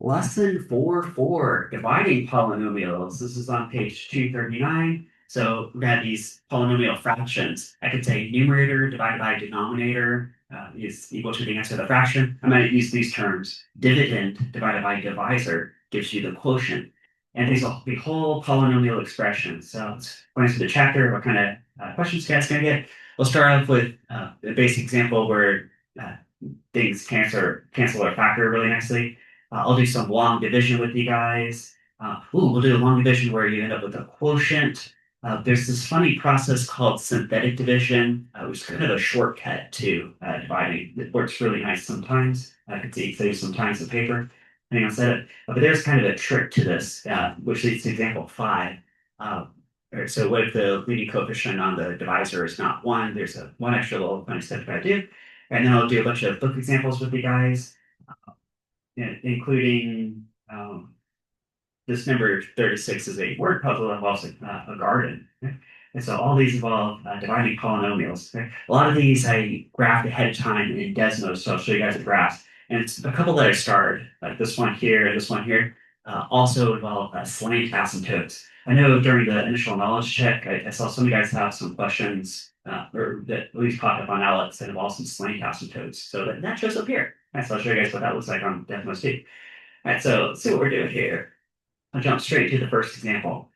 Lesson 4.4, dividing polynomials. This is on page 239. So we have these polynomial fractions. I could say numerator divided by denominator is equal to the answer of the fraction. I might use these terms. Dividend divided by divisor gives you the quotient. And these will be whole polynomial expressions. So let's go into the chapter. What kind of questions you guys going to get? We'll start off with a basic example where uh, things cancel or factor really nicely. I'll do some long division with you guys. We'll do a long division where you end up with a quotient. There's this funny process called synthetic division, which is kind of a shortcut to dividing. It works really nice sometimes. I could see it saves some time on paper, depending on setup. But there's kind of a trick to this, which leads to example 5. So what if the leading coefficient on the divisor is not 1? There's a one extra little funny step I do. And then I'll do a bunch of book examples with you guys, including this number 36 is a word puzzle that involves a garden. And so all these involve dividing polynomials. Okay? A lot of these I graphed ahead of time in Desmos, so I'll show you guys the graphs. And it's a couple that I starred, like this one here and this one here, also involve slant asymptotes. I know during the initial knowledge check, I saw some of you guys have some questions, or that at least popped up on Alex that involve some slant asymptotes. So that shows up here. And so I'll show you guys what that looks like on Desmos too. All right, so let's see what we're doing here. I'll jump straight to the first example.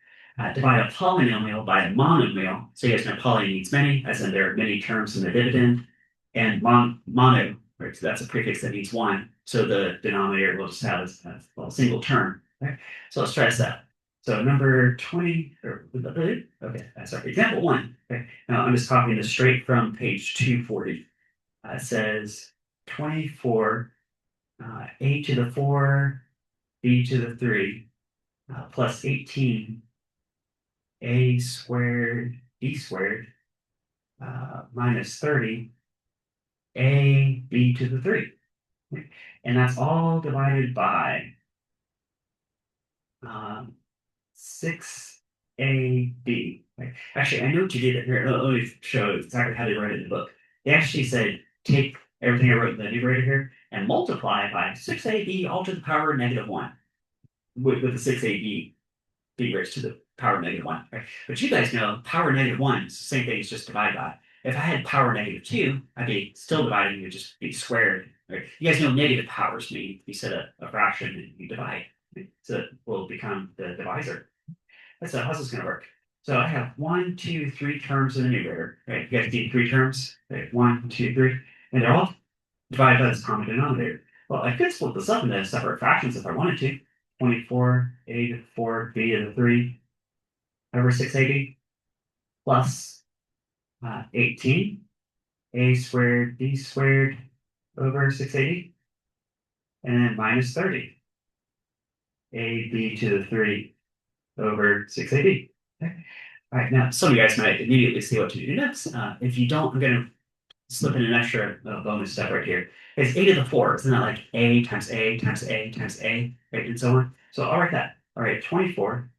Divide a polynomial by a monomial. So you guys know poly means many, as in there are many terms in the dividend. And mono, right, so that's a prefix that means one. So the denominator will just have a single term. Right? So let's try this out. So number 20, okay, sorry, example 1. Okay, now I'm just copying this straight from page 240. It says 24, a to the 4, b to the 3, plus 18, a squared, b squared, minus 30, a, b to the 3. And that's all divided by 6ab. Actually, I know what you did here. Let me show exactly how they wrote it in the book. They actually said, take everything I wrote in the numerator here and multiply by 6ab all to the power of -1 with the 6ab being raised to the power of -1. Right? But you guys know power -1 is the same thing as just divide by. If I had power -2, I'd be still dividing, it would just be squared. Right? You guys know negative powers mean you set a fraction and you divide. Right? So it will become the divisor. So how's this going to work? So I have 1, 2, 3 terms in the numerator. Right? You guys need 3 terms. Right? 1, 2, 3. And they're all divided by this common denominator. Well, I could split this up into separate fractions if I wanted to. 24, a to the 4, b to the 3, over 6ab, plus 18, a squared, b squared, over 6ab, and then minus 30, ab to the 3, over 6ab. Okay. All right, now some of you guys might immediately see what to do next. If you don't, I'm going to slip in an extra bonus step right here. It's a to the 4. Isn't that like a times a times a times a, right, and so on? So I'll write that. All right, 24,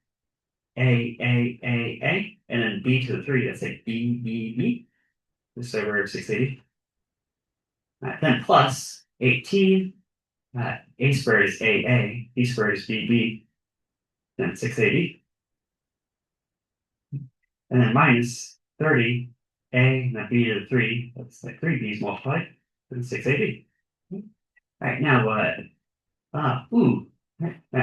a, and then b to the 3. That's like b. This over 680. Then plus 18, a squared is a, b squared is b, then 680. And then minus 30, a, and then b to the 3. That's like 3 b's multiplied, then 680. All right, now what? Now,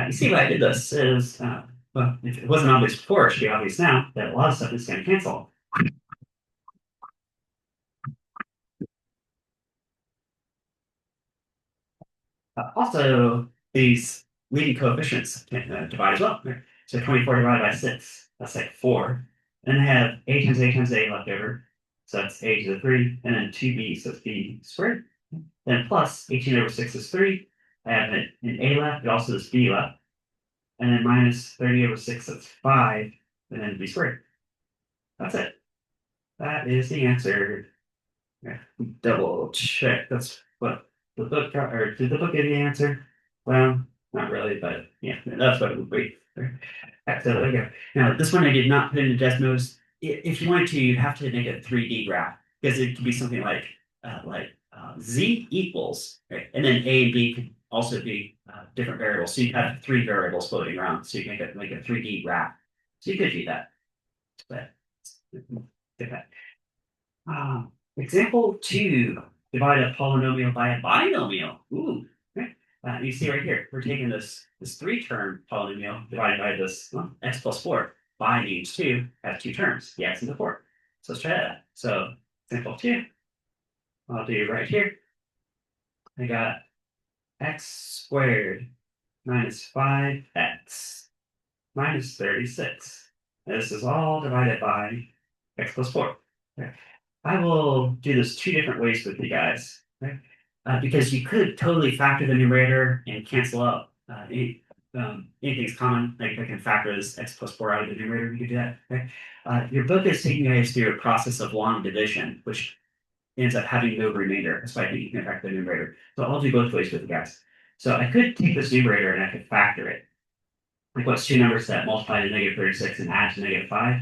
you see why I did this is, well, if it wasn't obvious before, it should be obvious now that a lot of stuff is going to cancel. Also, these leading coefficients can divide as well. Right? So 24 divided by 6, that's like 4. And then I have a times a times a left over. So that's a to the 3, and then 2b, so it's b squared. Then plus 18 over 6 is 3. I have an a left, but also this b left. And then minus 30 over 6, that's 5, and then b squared. That's it. That is the answer. Yeah, double check. That's what the book got, or did the book give you the answer? Well, not really, but yeah, that's what it would be. So there you go. Now, this one I did not put into Desmos. If you wanted to, you'd have to make a 3D graph because it could be something like z equals, right? And then a and b could also be different variables. So you have three variables floating around. So you can make a 3D graph. So you could do that. But okay. Example two, divide a polynomial by a binomial. Ooh, okay. You see right here, we're taking this three-term polynomial divided by this x plus 4. Bi means 2, has two terms, the x and the 4. So let's try that. So example 2, I'll do right here. I got x squared minus 5x minus 36. This is all divided by x plus 4. Okay. I will do this two different ways with you guys, okay? Because you could totally factor the numerator and cancel out anything's common. Like I can factor this x plus 4 out of the numerator, you could do that. Okay? Your book is taking you guys through a process of long division, which ends up having no remainder. That's why I think you can factor the numerator. So I'll do both ways with you guys. So I could take this numerator and I could factor it. Like what's two numbers that multiply to negative 36 and add to negative 5?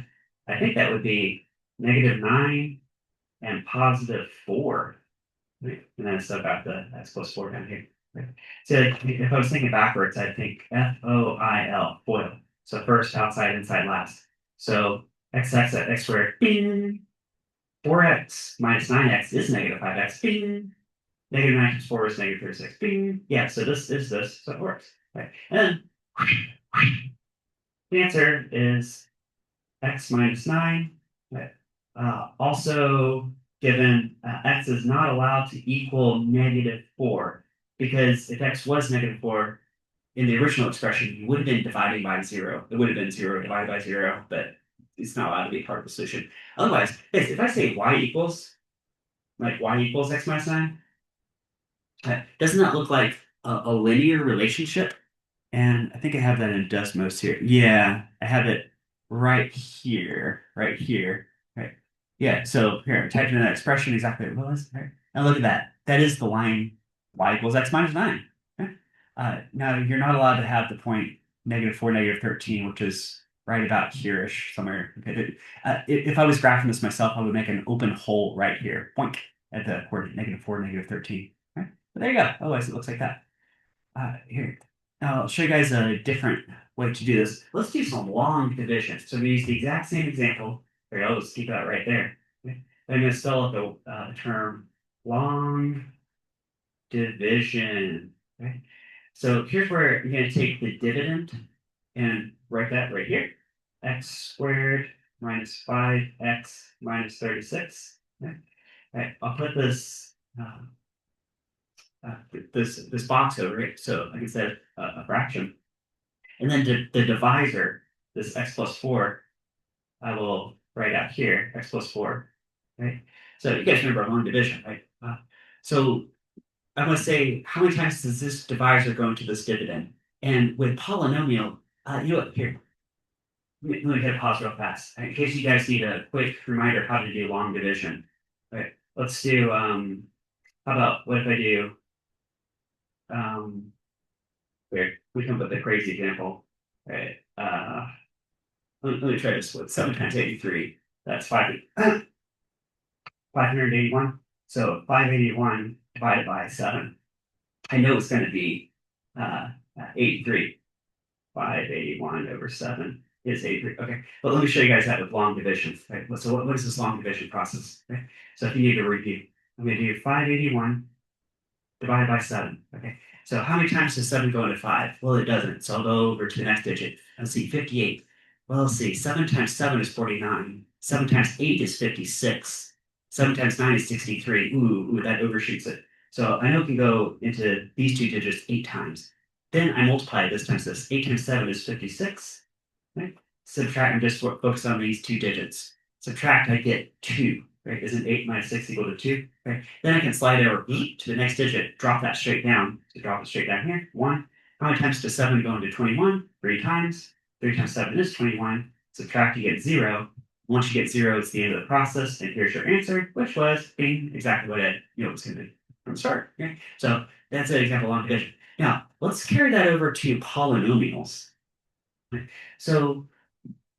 I think that would be negative 9 and positive 4. Right? And then instead got the x plus 4 down here. Right? So like, if I was thinking backwards, I'd think FOIL, FOIL. So first, outside, inside, last. So x squared, bing. 4x minus 9x is negative 5x, bing. Negative 9 times 4 is negative 36, bing. Yeah, so this is this, so it works. Right? And then the answer is x minus 9. Right? Also, given x is not allowed to equal negative 4, because if x was negative 4, in the original expression, you would have been dividing by 0. It would have been 0 divided by 0, but it's not allowed to be part of the solution. Otherwise, if I say y equals, like y equals x minus 9, doesn't that look like a linear relationship? And I think I have that in Desmos here. Yeah, I have it right here, right here, right. Yeah, so here, I typed in that expression exactly what it was. Right? And look at that. That is the line y equals x minus 9. Okay? Now, you're not allowed to have the point negative 4, negative 13, which is right about here-ish somewhere. Okay? If I was graphing this myself, I would make an open hole right here, boink, at the coordinate negative 4, negative 13. Right? But there you go. Otherwise, it looks like that. Here, now I'll show you guys a different way to do this. Let's do some long division. So we use the exact same example. Here, I'll just keep that right there. Okay. I'm going to spell out the term long division. Okay. So here's where you're going to take the dividend and write that right here. X squared minus 5x minus 36. Okay. All right, I'll put this this box over it, so like I said, a fraction. And then the divisor, this x plus 4, I will write out here, x plus 4, right? So you guys remember long division, right? So I'm going to say, how many times does this divisor go into this dividend? And with polynomial, you know what, here, let me hit a pause real fast. In case you guys need a quick reminder how to do long division. Right, let's do, how about, what if I do, weird. We come up with a crazy example. Right. Let me try this with 7 times 83. That's 581. So 581 divided by 7. I know it's going to be 83. 581 over 7 is 83. Okay. But let me show you guys that with long division. Right? So what is this long division process? Okay. So if you need to repeat, I'm going to do 581 divided by 7. Okay. So how many times does 7 go into 5? Well, it doesn't. So I'll go over to the next digit. Let's see, 58. Well, let's see, 7 times 7 is 49. 7 times 8 is 56. 7 times 9 is 63. Ooh, that overshoots it. So I know it can go into these two digits 8 times. Then I multiply this times this. 8 times 7 is 56. Right? Subtract and just focus on these two digits. Subtract, I get 2. Right? Isn't 8 minus 6 equal to 2? Right? Then I can slide over to the next digit, drop that straight down. So drop it straight down here. 1. How many times does 7 go into 21? 3 times. 3 times 7 is 21. Subtract, you get 0. Once you get 0, it's the end of the process. And here's your answer, which was bing, exactly what it was going to be from the start. Okay? So that's an example of long division. Now, let's carry that over to polynomials. So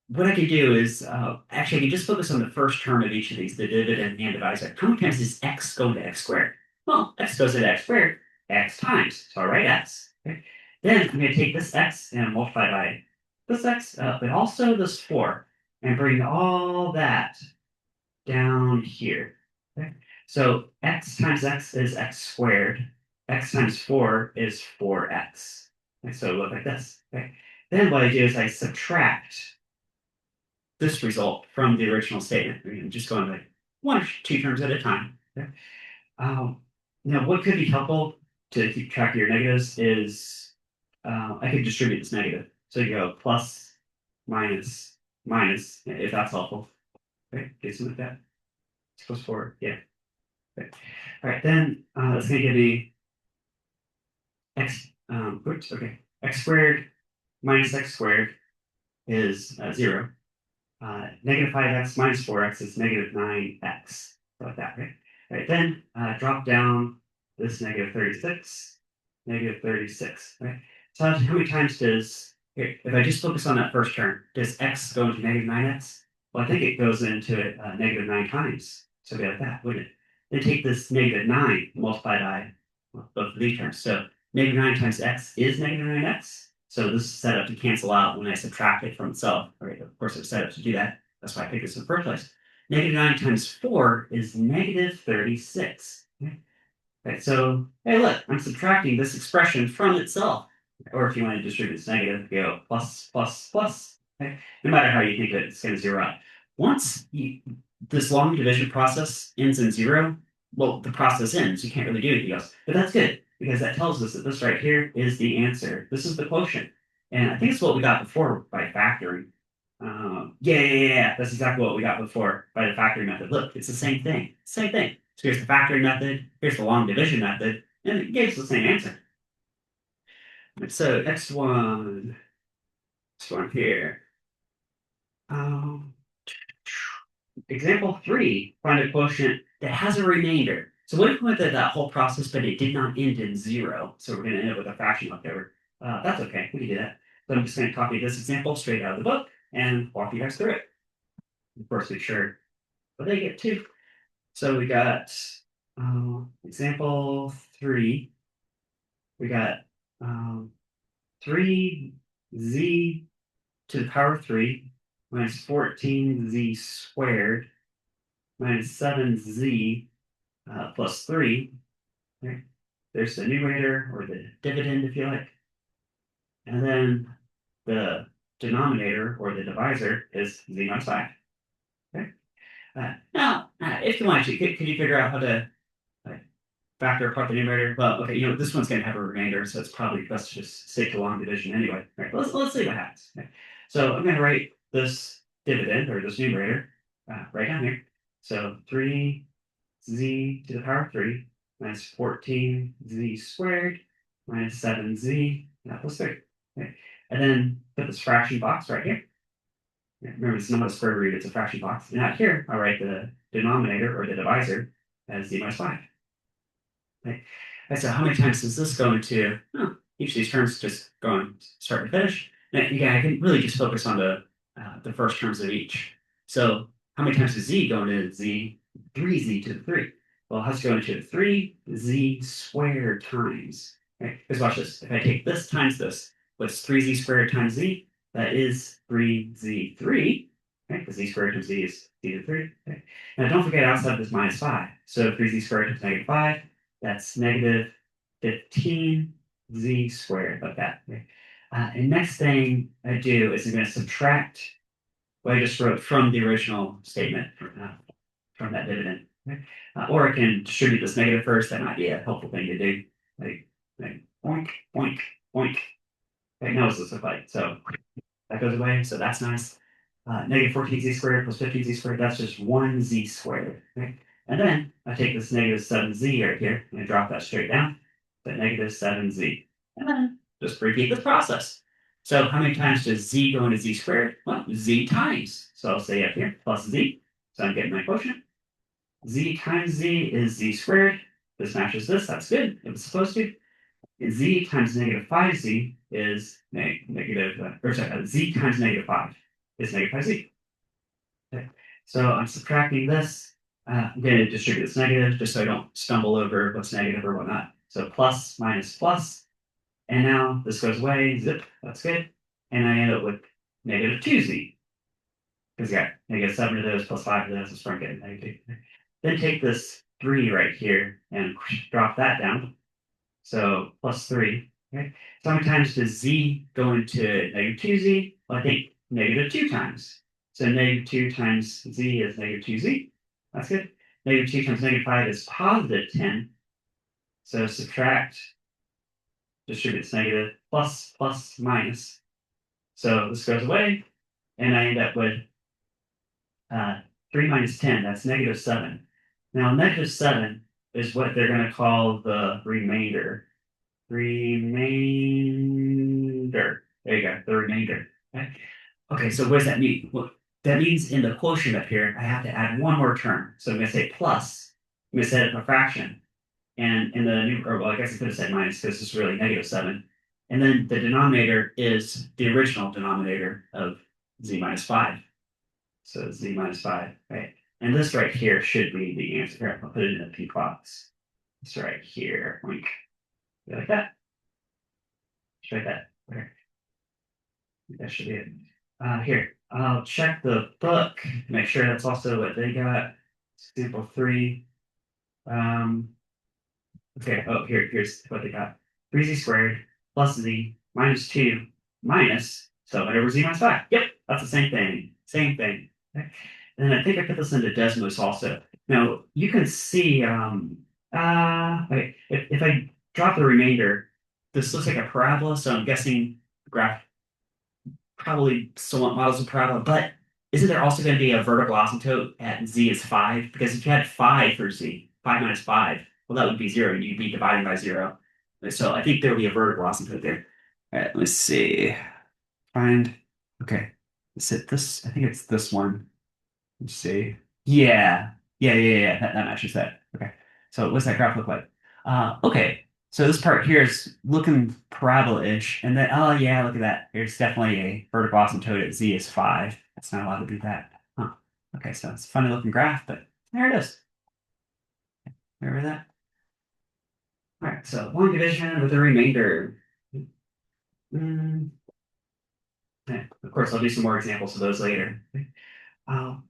what I can do is, actually, I can just focus on the first term of each of these, the dividend and divisor. How many times does x go into x squared? Well, x goes into x squared x times. So I write x. Okay? Then I'm going to take this x and multiply by this x, but also this 4, and bring all that down here. Okay? So x times x is x squared. X times 4 is 4x. And so look like this. Okay? Then what I do is I subtract this result from the original statement. I'm just going like one or two terms at a time. Okay? Now, what could be helpful to keep track of your negatives is I could distribute this negative. So you go plus, minus, minus, if that's helpful. Okay, do something like that. This goes forward. Yeah. Okay. All right, then that's going to give me x, oops, okay. X squared minus x squared is 0. Negative 5x minus 4x is negative 9x. Like that, right? All right, then drop down this negative 36, negative 36, right? So how many times does, here, if I just focus on that first term, does x go into negative 9x? Well, I think it goes into it negative 9 times. So it'd be like that, wouldn't it? Then take this negative 9 multiplied by both of these terms. So negative 9 times x is negative 9x. So this is set up to cancel out when I subtract it from itself. All right, of course, it's set up to do that. That's why I picked this in the first place. Negative 9 times 4 is negative 36. Okay? Right, so, hey, look, I'm subtracting this expression from itself. Or if you want to distribute this negative, you go plus, plus, plus. Okay? No matter how you think of it, it's going to zero out. Once this long division process ends in 0, well, the process ends. You can't really do anything else. But that's good, because that tells us that this right here is the answer. This is the quotient. And I think it's what we got before by factoring. Yeah. That's exactly what we got before by the factoring method. Look, it's the same thing. Same thing. So here's the factoring method, here's the long division method, and it gives the same answer. So X1 here. Example 3, find a quotient that has a remainder. So what if we went through that whole process, but it did not end in 0? So we're going to end up with a fraction left over. That's okay. We can do that. But I'm just going to copy this example straight out of the book and walk you guys through it. Of course, make sure what they get to. So we got example 3. We got 3z to the power 3 minus 14z squared minus 7z plus 3. Okay. There's the numerator or the dividend, if you like. And then the denominator or the divisor is z minus 5. Okay. Now, if you want to, could you figure out how to factor apart the numerator? Well, okay, this one's going to have a remainder, so it's probably best to just stick to long division anyway. All right, let's see what happens. Okay. So I'm going to write this dividend or this numerator right down here. So 3z to the power 3 minus 14z squared minus 7z plus 3. Okay. And then put this fraction box right here. Remember, it's not a square root, it's a fraction box. And out here, I'll write the denominator or the divisor as z minus 5. Okay. And so how many times does this go into, each of these terms just going start to finish? Now, again, I can really just focus on the first terms of each. So how many times does z go into z? 3z to the 3. Well, how's it going into 3z squared times? Okay, because watch this. If I take this times this, what's 3z squared times z? That is 3z3. Okay, because z squared times z is z to the 3. Okay. Now don't forget outside this minus 5. So 3z squared times negative 5. That's negative 15z squared, like that. Okay. And next thing I do is I'm going to subtract what I just wrote from the original statement from that dividend. Okay. Or I can distribute this negative first. That might be a helpful thing to do. Like boink, boink, boink. Okay, now what's this look like? So that goes away. So that's nice. Negative 14z squared plus 15z squared, that's just 1z squared. Okay? And then I take this negative 7z right here and I drop that straight down to negative 7z. And then just repeat this process. So how many times does z go into z squared? Well, z times. So I'll say up here plus z. So I'm getting my quotient. Z times z is z squared. This matches this. That's good. It was supposed to. Z times negative 5z is z times negative 5 is negative 5z. Okay. So I'm subtracting this. I'm going to distribute this negative just so I don't stumble over what's negative or whatnot. So plus minus plus. And now this goes away. Zip. That's good. And I end up with negative 2z. Because yeah, negative 7 of those plus 5 of those is from getting negative 2. Then take this 3 right here and drop that down. So plus 3. Okay. So how many times does z go into negative 2z? Well, I think negative 2 times. So negative 2 times z is negative 2z. That's good. Negative 2 times negative 5 is positive 10. So subtract, distributes negative, plus, plus, minus. So this goes away, and I end up with 3 minus 10. That's negative 7. Now, negative 7 is what they're going to call the remainder. Remainder. There you go, the remainder. Okay, okay, so what does that mean? Well, that means in the quotient up here, I have to add one more term. So I'm going to say plus. I'm going to set it a fraction. And in the new, or well, I guess I could have said minus because it's really negative 7. And then the denominator is the original denominator of z minus 5. So z minus 5, right? And this right here should be the answer. Here, I'll put it in a pink box. It's right here. Like that. Just like that. Okay. That should be it. Here, I'll check the book, make sure that's also what they got. Example 3. Okay, oh, here's what they got. 3z squared plus z minus 2 minus, so whatever z minus 5. Yep, that's the same thing. Same thing. Okay. And then I think I put this into Desmos also. Now, you can see, okay, if I drop the remainder, this looks like a parabola, so I'm guessing the graph probably somewhat models a parabola, but isn't there also going to be a vertical asymptote at z is 5? Because if you had 5 for z, 5 minus 5, well, that would be 0. You'd be dividing by 0. So I think there would be a vertical asymptote there. All right, let's see. Find, okay. Is it this? I think it's this one. Let's see. Yeah. That matches that. Okay. So what's that graph look like? Okay. So this part here is looking parabola-ish, and then oh yeah, look at that. There's definitely a vertical asymptote at z is 5. That's not allowed to do that. Huh. Okay, so it's a funny looking graph, but there it is. Remember that? All right, so one division with a remainder. Mm, yeah, of course, I'll do some more examples of those later. Um,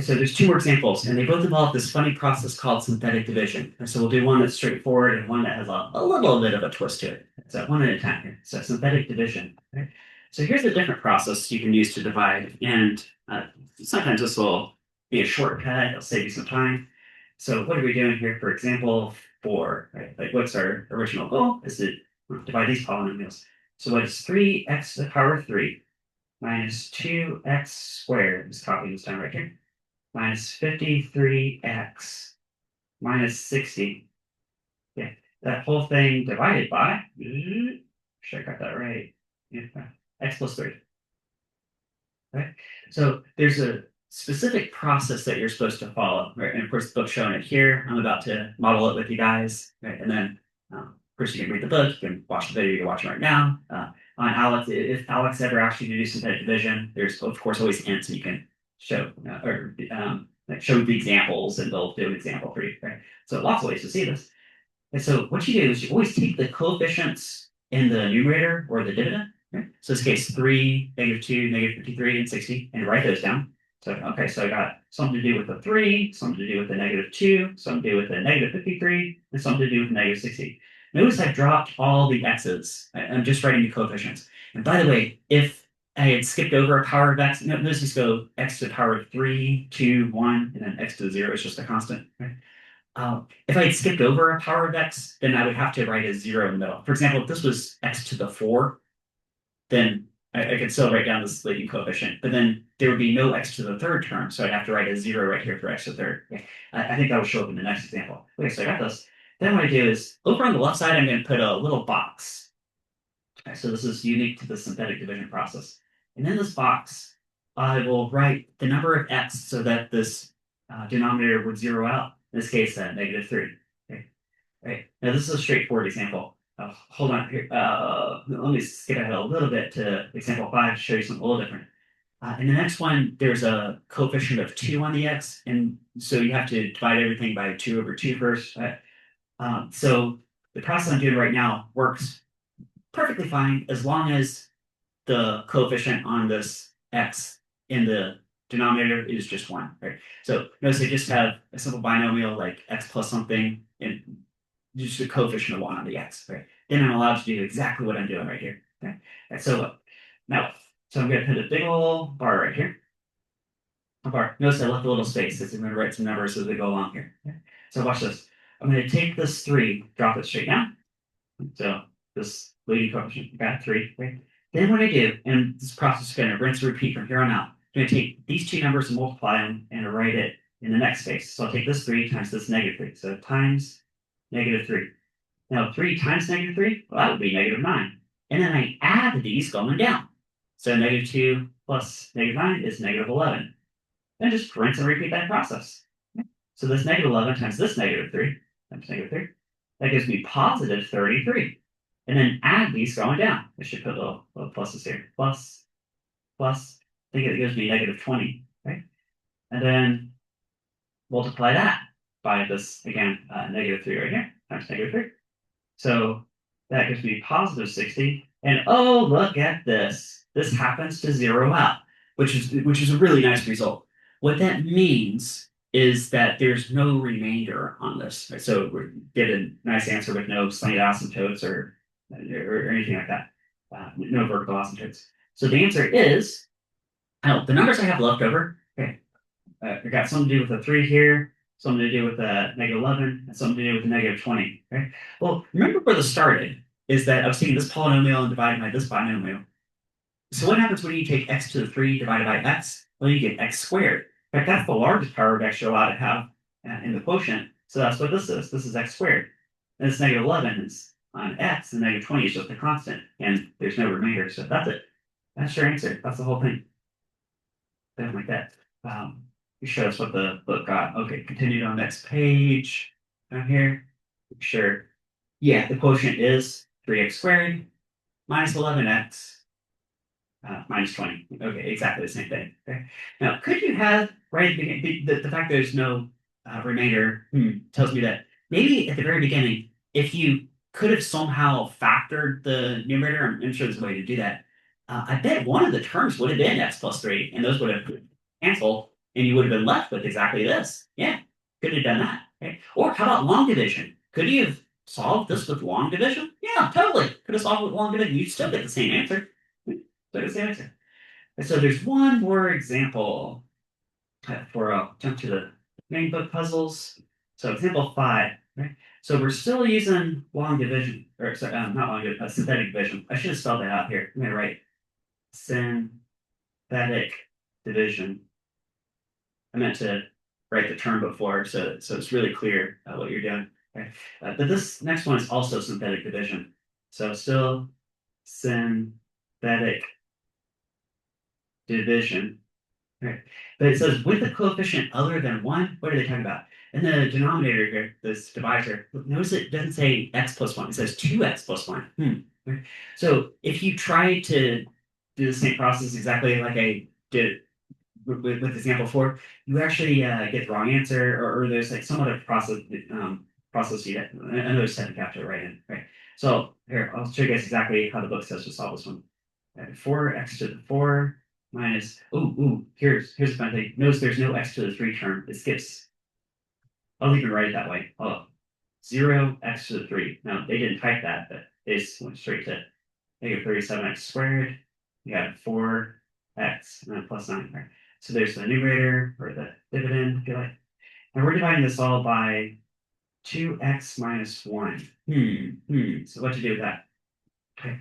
So there's two more examples, and they both involve this funny process called synthetic division. And so we'll do one that's straightforward and one that has a little bit of a twist to it. So one at a time here. So synthetic division. Okay? So here's a different process you can use to divide, and sometimes this will be a shortcut. It'll save you some time. So what are we doing here? For example, 4. Right? Like what's our original goal? Is to divide these polynomials. So what is 3x to the power of 3 minus 2x squared? Just copy this down right here minus 53x minus 60. Yeah, that whole thing divided by, should I got that right? Yeah, x plus 3. Right? So there's a specific process that you're supposed to follow, right? And of course, the book's showing it here. I'm about to model it with you guys, right? And then, of course, you can read the book, you can watch the video you're watching right now. On Alex, if Alex ever asks you to do synthetic division, there's of course always hints you can show or like show the examples, and they'll do an example for you. Right? So lots of ways to see this. And so what you do is you always take the coefficients in the numerator or the dividend. Right? So in this case, 3, -2, -53, and 60, and write those down. So, okay, so I got something to do with the 3, something to do with the -2, something to do with the -53, and something to do with the -60. Notice I've dropped all the x's. I'm just writing the coefficients. And by the way, if I had skipped over a power of x, notice just go x to the power of 3, 2, 1, and then x to the 0 is just a constant. Right? If I had skipped over a power of x, then I would have to write a 0 in the middle. For example, if this was x to the 4, then I could still write down this leading coefficient, but then there would be no x to the third term, so I'd have to write a 0 right here for x to the third. Okay. I think that will show up in the next example. Okay, so I got this. Then what I do is, over on the left side, I'm going to put a little box. Okay, so this is unique to the synthetic division process. And in this box, I will write the number of x so that this denominator would 0 out. In this case, -3. Okay. Right. Now this is a straightforward example. Hold on here. Let me skip ahead a little bit to example 5 to show you something a little different. In the next one, there's a coefficient of 2 on the x, and so you have to divide everything by 2 over 2 first. So the process I'm doing right now works perfectly fine as long as the coefficient on this x in the denominator is just one, right? So notice I just have a simple binomial like x plus something and just a coefficient of one on the x, right? Then I'm allowed to do exactly what I'm doing right here. Okay. And so now, so I'm going to put a big old bar right here. A bar. Notice I left a little space because I'm going to write some numbers as we go along here. Okay. So watch this. I'm going to take this 3, drop it straight down. So this leading coefficient, got 3, right? Then what I do, and this process is going to rinse and repeat from here on out, I'm going to take these two numbers and multiply them and write it in the next space. So I'll take this 3 times this -3. So times -3. Now 3 times -3, well, that would be -9. And then I add these going down. So -2 plus -9 is -11. And just rinse and repeat that process. So this -11 times this -3 times -3, that gives me positive 33. And then add these going down. I should put little pluses here. Plus, plus, I think it gives me -20, right? And then multiply that by this, again, -3 right here, times -3. So that gives me positive 60. And oh, look at this. This happens to zero out, which is a really nice result. What that means is that there's no remainder on this. Right? So we get a nice answer with no slanted asymptotes or anything like that. No vertical asymptotes. So the answer is, the numbers I have left over, okay, I got something to do with a 3 here, something to do with a -11, and something to do with a -20. Right? Well, remember where this started is that I was taking this polynomial and dividing by this binomial. So what happens when you take x to the 3 divided by x? Well, you get x squared. In fact, that's the largest power of x you're allowed to have in the quotient. So that's what this is. This is x squared. And this -11 is on x, and -20 is just a constant, and there's no remainder. So that's it. That's your answer. That's the whole thing. Something like that. It shows what the book got. Okay, continued on next page. Down here. Sure. Yeah, the quotient is 3x squared minus 11x minus 20. Okay, exactly the same thing. Okay. Now, could you have, right, the fact there's no remainder tells me that maybe at the very beginning, if you could have somehow factored the numerator, I'm sure there's a way to do that. I bet one of the terms would have been x plus 3, and those would have canceled, and you would have been left with exactly this. Yeah, could have done that. Okay. Or how about long division? Could you have solved this with long division? Yeah, totally. Could have solved it with long division. You'd still get the same answer. Still the answer. And so there's one more example for jump to the main book puzzles. So example 5, right? So we're still using long division, or sorry, not long division, synthetic division. I should have spelled that out here. I'm gonna write synthetic division. I meant to write the term before, so it's really clear what you're doing. Okay? But this next one is also synthetic division. So still synthetic division. Right. But it says with a coefficient other than 1, what are they talking about? In the denominator here, this divisor, notice it doesn't say x plus 1, it says 2x plus 1. Right? So if you try to do the same process exactly like I did with example 4, you actually get the wrong answer, or there's like some other process you get another step you have to write in. Right. So here, I'll show you guys exactly how the book says to solve this one. 4x to the 4 minus, here's the fun thing. Notice there's no x to the 3 term. It skips. I'll even write it that way. 0x to the 3. Now, they didn't type that, but they just went straight to -37x squared. You got 4x and then plus 9. Right? So there's the numerator, or the dividend, if you like. And we're dividing this all by 2x minus 1. So what to do with that? Okay.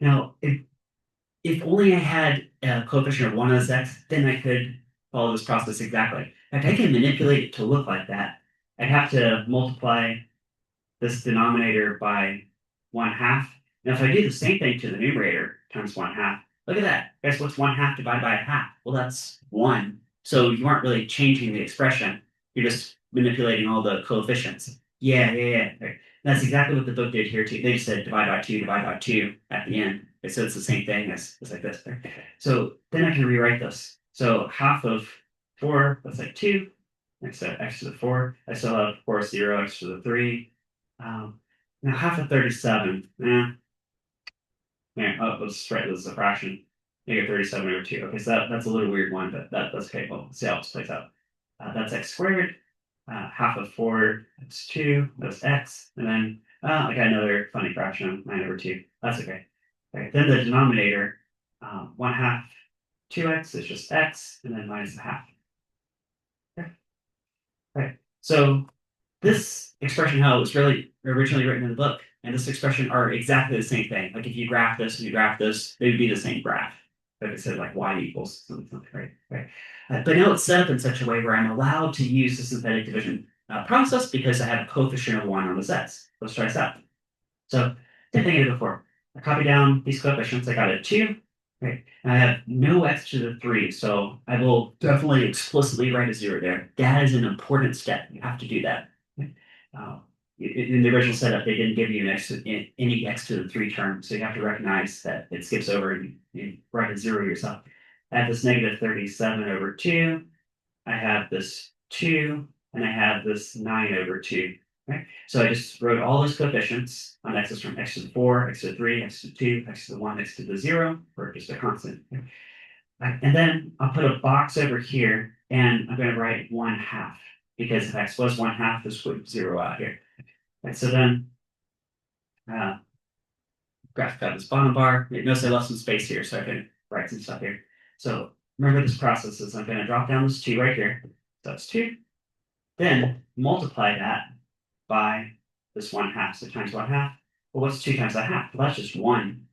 Now, if only I had a coefficient of 1 as x, then I could follow this process exactly. In fact, I can manipulate it to look like that. I'd have to multiply this denominator by 1/2. Now, if I do the same thing to the numerator times 1/2, look at that. Guess what's 1/2 divided by 1/2? Well, that's 1. So you aren't really changing the expression. You're just manipulating all the coefficients. Yeah. Right. That's exactly what the book did here, too. They just said divide by 2 at the end. So it's the same thing as like this. Right? So then I can rewrite this. So half of 4, that's like 2. Next to x to the 4. I still have 4 0, x to the 3. Now half of 37. Yeah, oh, let's write this as a fraction. Negative 37 over 2. Okay, so that's a little weird one, but that's okay. Well, let's see how this plays out. That's x squared. Half of 4, that's 2. That's x. And then I got another funny fraction, 9 over 2. That's okay. Okay, then the denominator, 1 half 2x is just x, and then minus a half. Okay. Right. So this expression how it was really originally written in the book and this expression are exactly the same thing. Like if you graph this and you graph this, they would be the same graph. Like I said, like y equals something, right? Right. But now it's set up in such a way where I'm allowed to use the synthetic division process because I have a coefficient of 1 on the sets. Let's try this out. So didn't think of it before. I copy down these coefficients. I got a 2. Right. And I have no x to the 3, so I will definitely explicitly write a 0 there. That is an important step. You have to do that. Uh, in the original setup, they didn't give you any x to the 3 term, so you have to recognize that it skips over and you write a 0 yourself. I have this negative 37 over 2. I have this 2, and I have this 9 over 2. Right? So I just wrote all those coefficients on x's from x to the 4, x to the 3, x to the 2, x to the 1, x to the 0, or just a constant. And then I'll put a box over here, and I'm going to write 1 half, because if x was 1 half, this would 0 out here. Right, so then, uh, graph got this bottom bar. Notice I left some space here, so I can write some stuff here. So remember this process is I'm going to drop down this 2 right here. So that's 2. Then multiply that by this 1 half. So times 1 half. Well, what's 2 times that half? Well, that's just 1.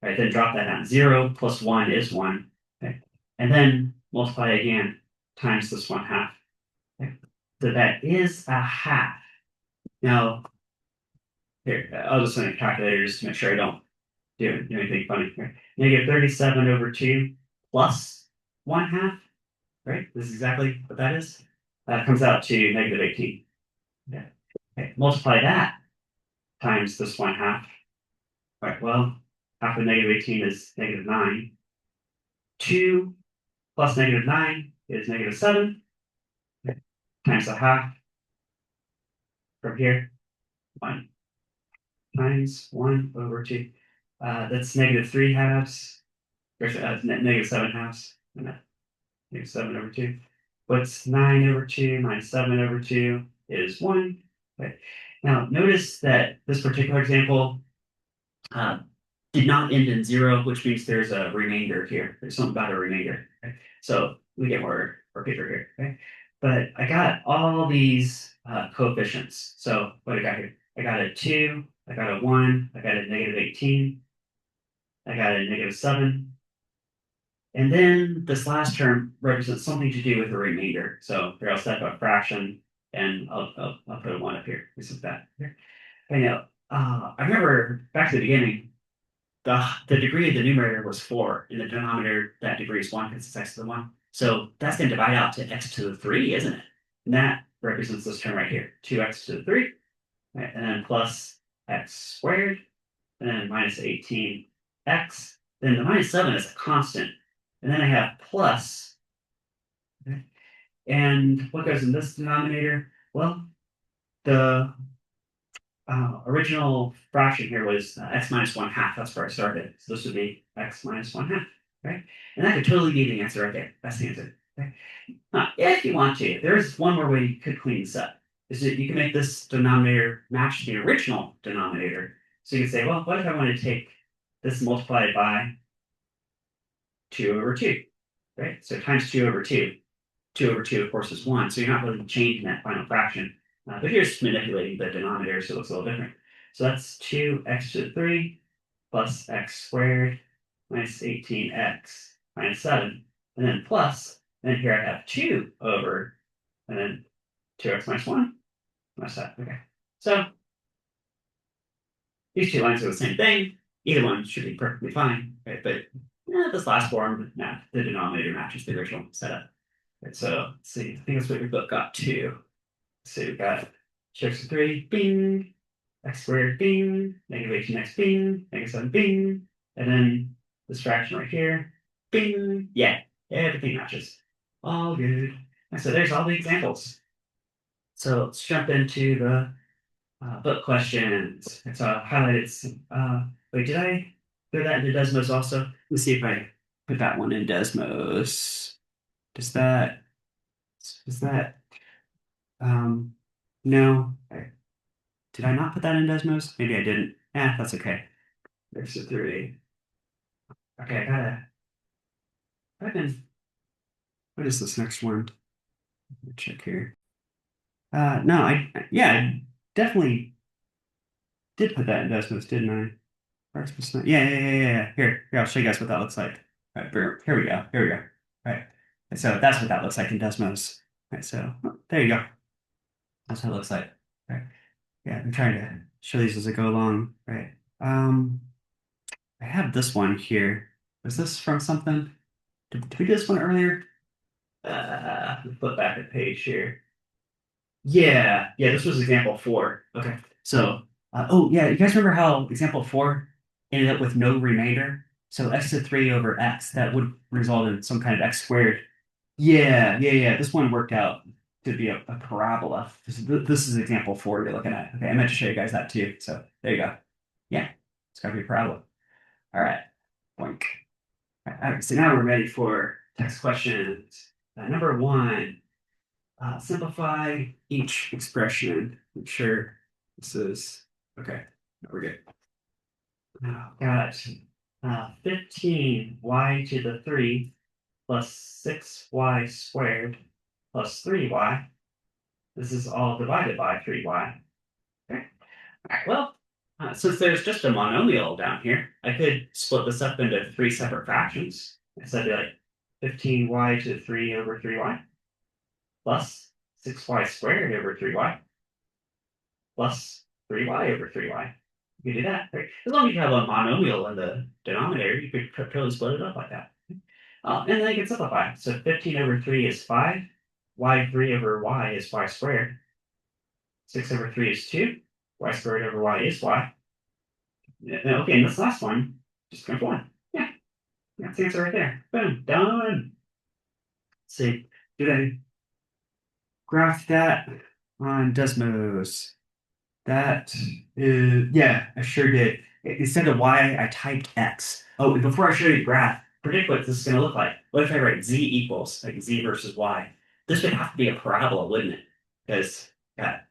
Right, then drop that down. 0 plus 1 is 1. Okay. And then multiply again times this 1 half. Okay. So that is a half. Now, here, I'll just send a calculator just to make sure I don't do anything funny here. Negative 37 over 2 plus 1 half, right? This is exactly what that is. That comes out to negative 18. Yeah. Okay. Multiply that times this 1 half. All right, well, half of negative 18 is negative 9. 2 plus negative 9 is negative 7. Okay. Times the half from here. 1 times 1 over 2. That's negative 3 halves. Or, negative 7 halves. Negative 7 over 2. What's 9 over 2 minus 7 over 2 is 1. Okay. Now, notice that this particular example uh, did not end in 0, which means there's a remainder here. There's something about a remainder. Okay? So we get more paper here. Okay? But I got all these coefficients. So what I got here? I got a 2, I got a 1, I got a negative 18, I got a negative 7. And then this last term represents something to do with a remainder. So here I'll set up a fraction and I'll put a 1 up here. This is that. I know. I remember back to the beginning, the degree of the numerator was 4. In the denominator, that degree is 1 because it's x to the 1. So that's going to divide out to x to the 3, isn't it? And that represents this term right here, 2x to the 3, right? And then plus x squared, and then minus 18x. Then the minus 7 is a constant. And then I have plus. Okay? And what goes in this denominator? Well, the original fraction here was x minus 1 half. That's where I started. So this would be x minus 1 half, right? And that could totally be the answer right there. That's the answer. Okay? If you want to, there's one more way you could clean this up. Is that you can make this denominator match the original denominator. So you can say, well, what if I want to take this multiplied by 2 over 2, right? So times 2 over 2. 2 over 2, of course, is 1. So you're not really changing that final fraction. But you're just manipulating the denominator, so it looks a little different. So that's 2x to the 3 plus x squared minus 18x minus 7. And then plus, and then here I have 2 over, and then 2x minus 1 minus that. Okay. So these two lines are the same thing. Either one should be perfectly fine, right? But this last form, the denominator matches the original setup. Right, so let's see. I think that's what your book got too. So we've got 2x to the 3, bing, x squared, bing, negative 18x, bing, negative 7, bing, and then this fraction right here, bing. Yeah, everything matches. All good. And so there's all the examples. So let's jump into the book questions. So I highlighted wait, did I throw that into Desmos also? Let's see if I put that one in Desmos. Does that, is that, um, no. Did I not put that in Desmos? Maybe I didn't. That's okay. There's the three. Okay, I gotta, I've been, what is this next one? Let me check here. No, yeah, I definitely did put that in Desmos, didn't I? Parts%. Yeah. Here, I'll show you guys what that looks like. All right, here we go. Here we go. All right. And so that's what that looks like in Desmos. All right, so there you go. That's what it looks like. All right. Yeah, I'm trying to show these as I go along. All right. Um, I have this one here. Was this from something? Did we do this one earlier? Flip back a page here. Yeah, this was example four. Okay. So, oh yeah, you guys remember how example four ended up with no remainder? So x to 3 over x, that would result in some kind of x squared. Yeah. This one worked out to be a parabola. This is example four you're looking at. Okay, I meant to show you guys that too. So there you go. Yeah, it's got to be a parabola. All right. Boink. All right, so now we're ready for text questions. Number one. Simplify each expression. Make sure this is okay. No, we're good. Now got 15y to the 3 plus 6y squared plus 3y. This is all divided by 3y. Okay. All right, well, since there's just a monomial down here, I could split this up into three separate fractions. So I'd be like 15y to the 3 over 3y plus 6y squared over 3y plus 3y over 3y. You can do that, right? As long as you have a monomial in the denominator, you could totally split it up like that. And then you can simplify. So 15 over 3 is 5. Y3 over y is y squared. 6 over 3 is 2. Y squared over y is y. Okay, and this last one, just comes 1. Yeah, that's the answer right there. Boom, done. Let's see, did I graph that on Desmos? That is, yeah, I sure did. Instead of y, I typed x. Oh, and before I show you the graph, predict what this is going to look like. What if I write z equals, like z versus y? This would have to be a parabola, wouldn't it? Because got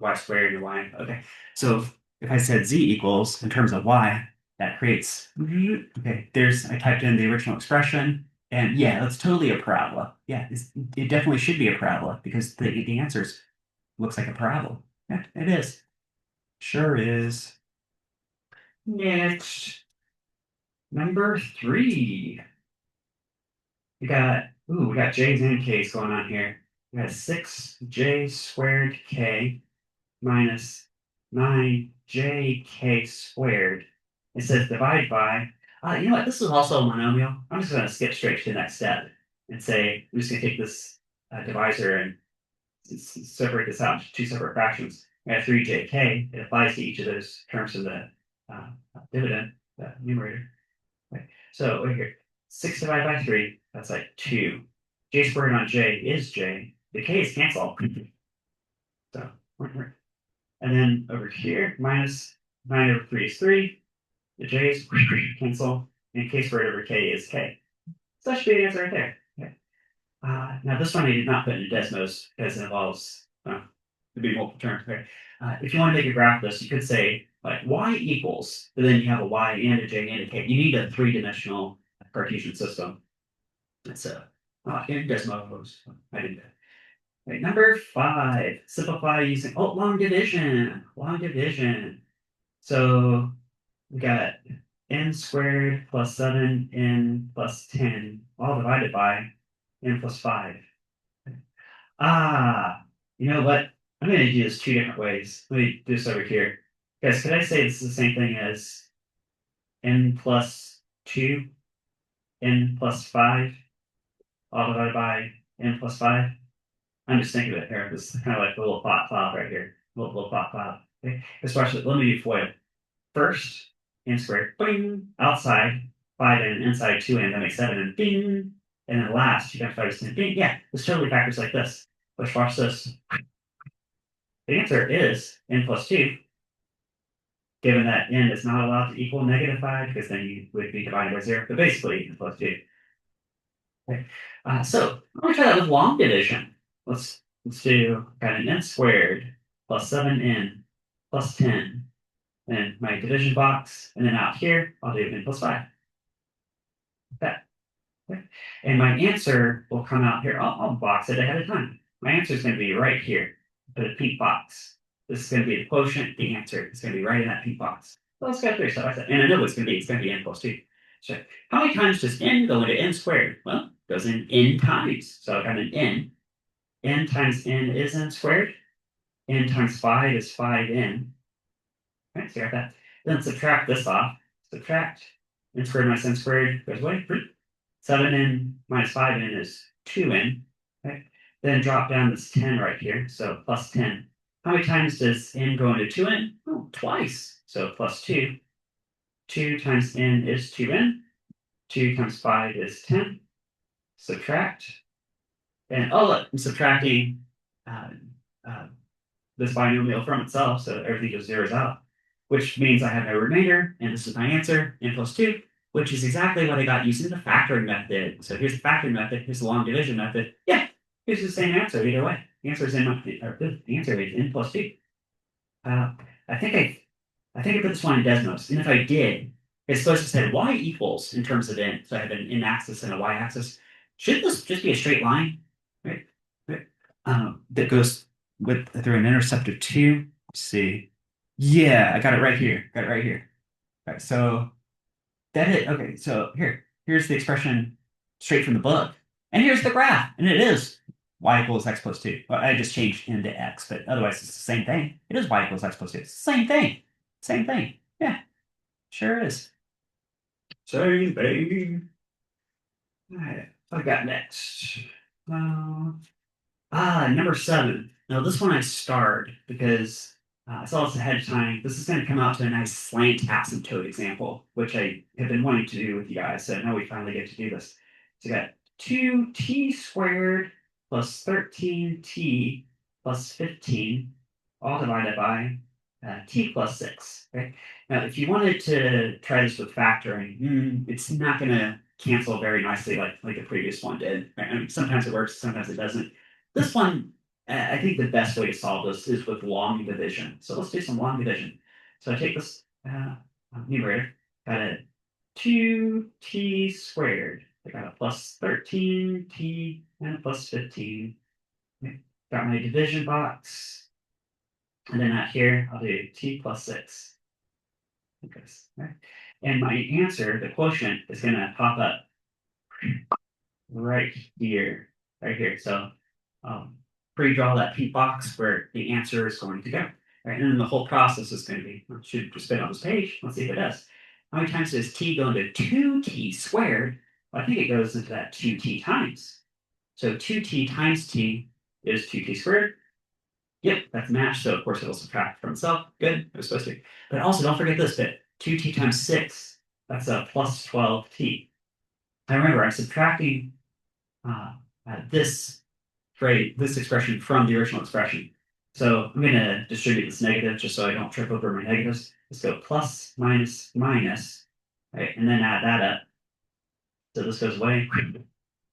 y squared and y. Okay, so if I said z equals in terms of y, that creates, okay, I typed in the original expression, and yeah, that's totally a parabola. Yeah, it definitely should be a parabola because the answers looks like a parabola. Yeah, it is. Sure is. Next, number three. We got J's and K's going on here. We got 6j squared k minus 9jk squared. It says divide by, you know what, this is also a monomial. I'm just going to skip straight to the next step and say, I'm just going to take this divisor and separate this out into two separate fractions. We have 3jk. It applies to each of those terms of the uh, dividend, the numerator. Right. So over here, 6 divided by 3, that's like 2. J squared on j is j. The k is canceled. So, and then over here, minus 9 over 3 is 3. The j's cancel. And k squared over k is k. So that should be the answer right there. Okay. Now this one I did not put into Desmos because it involves to be multiple terms. Okay. If you want to make a graph of this, you could say like y equals, but then you have a y and a j and a k. You need a three-dimensional Cartesian system. So in Desmos, I did that. Right, number 5, simplify using long division. Long division. So we got n squared plus 7n plus 10, all divided by n plus 5. You know what? I'm going to do this two different ways. Let me do this over here. Guys, could I say this is the same thing as n plus 2, n plus 5, all divided by n plus 5? I'm just thinking of it here. This is kind of like a little plot cloud right here. Little plot cloud. Okay? Especially, let me do FOIL. First, n squared, bing, outside, 5n, inside 2n, that makes 7n, bing. And then last, 2 times 5 is 10, bing. Yeah, this totally factors like this. Let's watch this. The answer is n plus 2, given that n is not allowed to equal -5, because then you would be divided by 0, but basically n plus 2. Okay. So I'm going to try that with long division. Let's do got an n squared plus 7n plus 10. And my division box, and then out here, I'll do n plus 5. That. Okay. And my answer will come out here. I'll box it ahead of time. My answer is going to be right here. Put a pink box. This is going to be the quotient, the answer. It's going to be right in that pink box. So let's go through step by step. And I know what it's going to be. It's going to be n plus 2. So how many times does n go into n squared? Well, it goes in n times. So I've got an n. N times n is n squared. N times 5 is 5n. Okay, so you got that. Then subtract this off. Subtract n squared minus n squared goes away. 7n minus 5n is 2n. Okay? Then drop down this 10 right here. So plus 10. How many times does n go into 2n? Oh, twice. So plus 2. 2 times n is 2n. 2 times 5 is 10. Subtract. And oh, look, I'm subtracting uh, uh, this binomial from itself, so everything just zeroes out, which means I have no remainder, and this is my answer, n plus 2, which is exactly what I got using the factoring method. So here's the factoring method, here's the long division method. Yeah, here's the same answer either way. The answer is the answer is n plus 2. I think I think I put this one in Desmos, and if I did, it's supposed to say y equals in terms of n. So I have an n-axis and a y-axis. Shouldn't this just be a straight line, right? Right. That goes with through an intercept of 2. Let's see. Yeah, I got it right here. Got it right here. All right, so that it. Okay, so here's the expression straight from the book, and here's the graph, and it is y equals x plus 2. Well, I just changed n to x, but otherwise it's the same thing. It is y equals x plus 2. It's the same thing. Same thing. Yeah, sure is. Same thing. All right, what I got next? Uh, number 7. Now this one I starred because I saw this ahead of time. This is going to come out to a nice slant asymptote example, which I have been wanting to do with you guys. So now we finally get to do this. So we got 2t squared plus 13t plus 15, all divided by t plus 6. Okay? Now, if you wanted to try this with factoring, it's not going to cancel very nicely like the previous one did. Right? I mean, sometimes it works, sometimes it doesn't. This one, I think the best way to solve this is with long division. So let's do some long division. So I take this numerator, got a 2t squared. I got a plus 13t and a plus 15. Got my division box. And then out here, I'll do t plus 6. Like this, right? And my answer, the quotient, is going to pop up right here. Right here. So pre-draw that pink box where the answer is going to go. Right? And then the whole process is going to be, should just spin on this page. Let's see if it does. How many times does t go into 2t squared? Well, I think it goes into that 2t times. So 2t times t is 2t squared. Yep, that's matched. So of course it'll subtract from itself. Good, it was supposed to. But also don't forget this bit. 2t times 6, that's a plus 12t. I remember I'm subtracting this phrase, this expression from the original expression. So I'm going to distribute this negative just so I don't trip over my negatives. Let's go plus, minus, minus, right? And then add that up. So this goes away.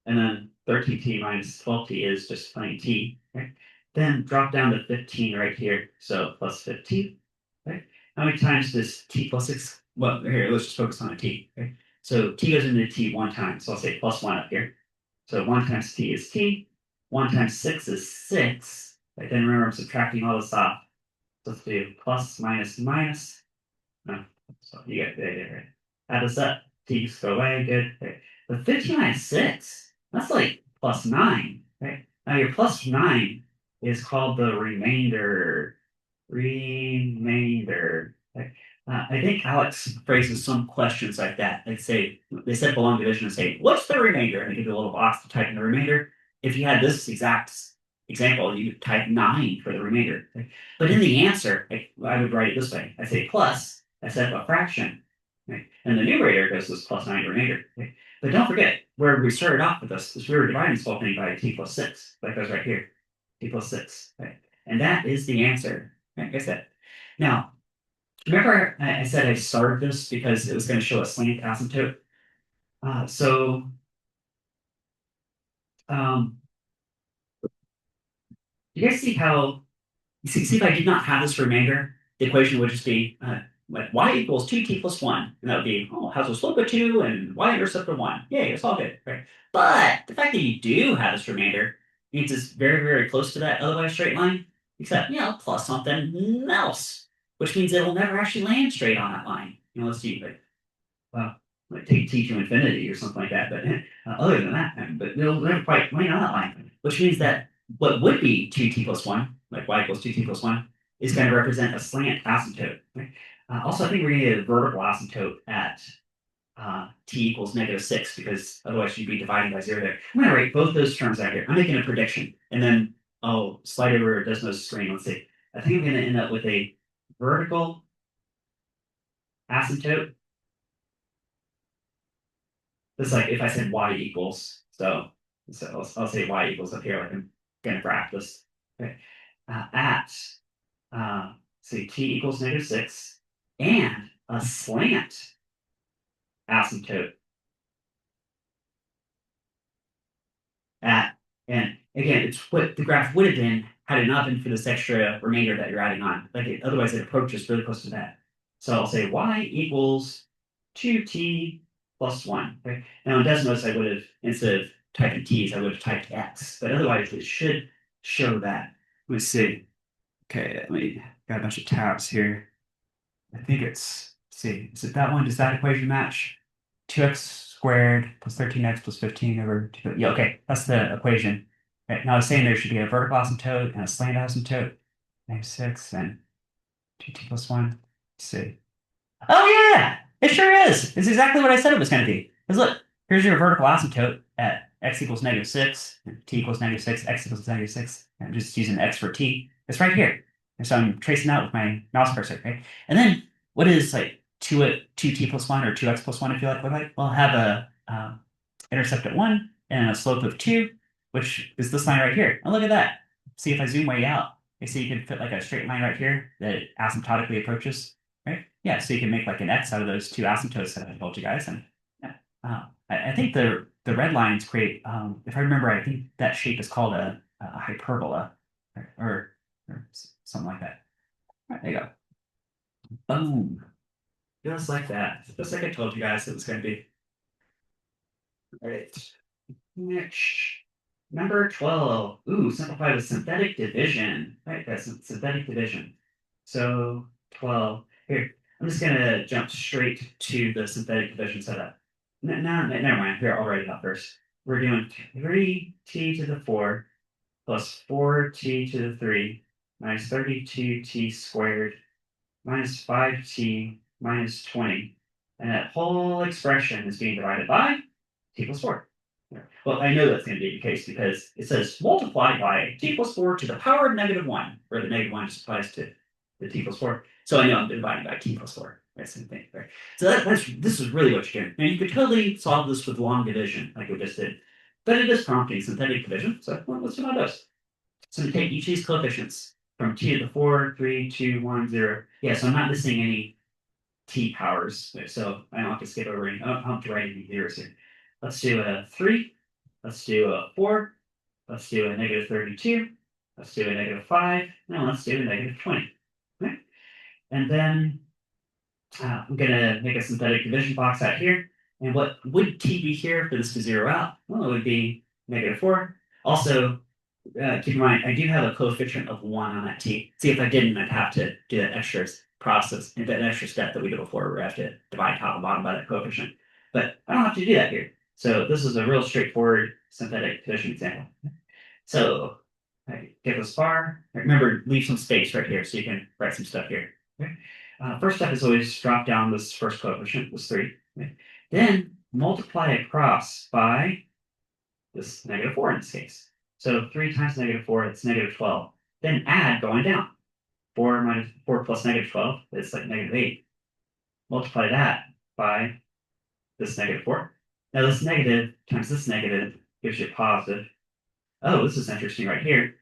And then 13t minus 12t is just plain t, right? Then drop down to 15 right here. So plus 15, right? How many times does t plus 6? Well, here, let's just focus on a t, right? So t goes into t 1 time. So I'll say plus 1 up here. So 1 times t is t. 1 times 6 is 6. Right? Then remember, I'm subtracting all this off. So let's do plus, minus, minus. No, so you get the idea, right? Add this up. T just go away. Good. Okay. But 15 minus 6, that's like plus 9. Right? Now your plus 9 is called the remainder. Remainder. Okay. I think Alex phrases some questions like that. They said for long division and say, what's the remainder? And they give you a little box to type in the remainder. If you had this exact example, you would type 9 for the remainder. Okay. But in the answer, I would write it this way. I say plus, I set up a fraction. Right? And the numerator goes this plus 9 remainder. Okay. But don't forget, where we started off with this is we were dividing this whole thing by t plus 6. That goes right here. T plus 6. Right? And that is the answer. Like I said. Now, remember I said I started this because it was going to show a slant asymptote? So um, you guys see how, see if I did not have this remainder, the equation would just be like y equals 2t plus 1. And that would be, oh, how's the slope of 2 and y-intercept of 1. Yay, it's all good, right? But the fact that you do have this remainder means it's very, very close to that otherwise straight line, except, plus something else, which means it'll never actually land straight on that line. Let's see, well, like take t to infinity or something like that. But other than that, but it'll never quite land on that line, which means that what would be 2t plus 1, like y equals 2t plus 1, is going to represent a slant asymptote. Right? Also, I think we're going to get a vertical asymptote at t equals -6 because otherwise you'd be dividing by 0 there. I'm going to write both those terms out here. I'm making a prediction. And then I'll slide over Desmos' screen. Let's see. I think I'm going to end up with a vertical asymptote. It's like if I said y equals, so I'll say y equals up here, like I'm going to graph this. Okay. At, say, t equals -6, and a slant asymptote at, and again, it's what the graph would have been had it not been for this extra remainder that you're adding on. Otherwise, it approaches really close to that. So I'll say y equals 2t plus 1. Okay? Now in Desmos, I would have, instead of typing t's, I would have typed x. But otherwise, it should show that. Let me see. Okay, let me got a bunch of tabs here. I think let's see, is it that one? Does that equation match? 2x squared plus 13x plus 15 over 2. Yeah, okay, that's the equation. Right, now I was saying there should be a vertical asymptote and a slant asymptote. -6 and 2t plus 1. Let's see. Oh yeah, it sure is. It's exactly what I said it was going to be. Because look, here's your vertical asymptote at x equals -6, and t equals -6, x equals -6. I'm just using x for t. It's right here. And so I'm tracing out with my mouse cursor, right? And then what is like 2t plus 1 or 2x plus 1 if you like? What like? We'll have a intercept at 1 and a slope of 2, which is this line right here. And look at that. See if I zoom way out. You see you can fit like a straight line right here that asymptotically approaches. Right? Yeah, so you can make like an X out of those two asymptotes that I told you guys. And yeah, I think the red lines create, if I remember, I think that shape is called a hyperbola or something like that. All right, there you go. Boom. Just like that. Just like I told you guys it was going to be. All right. Next. Number 12. Ooh, simplify with synthetic division. Right, that's synthetic division. So 12. Here, I'm just gonna jump straight to the synthetic division setup. No, never mind. Here, I'll write it out first. We're doing 3t to the 4 plus 4t to the 3 minus 32t squared minus 5t minus 20. And that whole expression is being divided by t plus 4. Well, I know that's going to be the case because it says multiply by t plus 4 to the power of -1, where the -1 just applies to the t plus 4. So I know I'm dividing by t plus 4. Right, same thing, right? So this is really what you're doing. Now you could totally solve this with long division, like we just did, but it is prompting synthetic division. So well, let's do one of those. So we take each of these coefficients from t to the 4, 3, 2, 1, 0. Yeah, so I'm not missing any t powers, so I don't have to skip over any. I don't have to write any zeros here. Let's do a 3. Let's do a 4. Let's do a -32. Let's do a -5. Now let's do a -20. Okay? And then I'm going to make a synthetic division box out here. And what would t be here for this to zero out? Well, it would be -4. Also, keep in mind, I do have a coefficient of 1 on that t. See, if I didn't, I'd have to do that extra process, that extra step that we did before, where I have to divide top and bottom by that coefficient. But I don't have to do that here. So this is a real straightforward synthetic division example. So I get this far. Remember, leave some space right here so you can write some stuff here. Okay? First step is always drop down this first coefficient, this 3. Okay? Then multiply across by this -4 in this case. So 3 times -4, that's -12. Then add going down. 4 plus -12 is like -8. Multiply that by this -4. Now this negative times this negative gives you positive. Oh, this is interesting right here.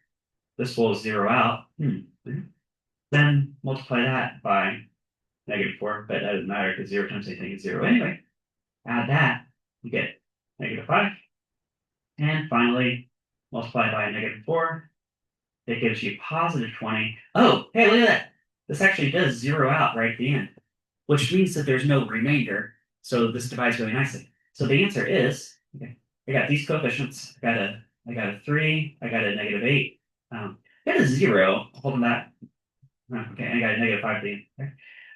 this will zero out. Then multiply that by -4, but that doesn't matter because 0 times anything is 0 anyway. Add that, you get -5. And finally, multiply by -4. It gives you +20. Oh, hey, look at that. This actually does zero out right at the end, which means that there's no remainder. So this divides really nicely. So the answer is, okay, I got these coefficients. I got a 3. I got a -8. I got a 0. Holding that. Okay, I got a -5 at the end. Okay.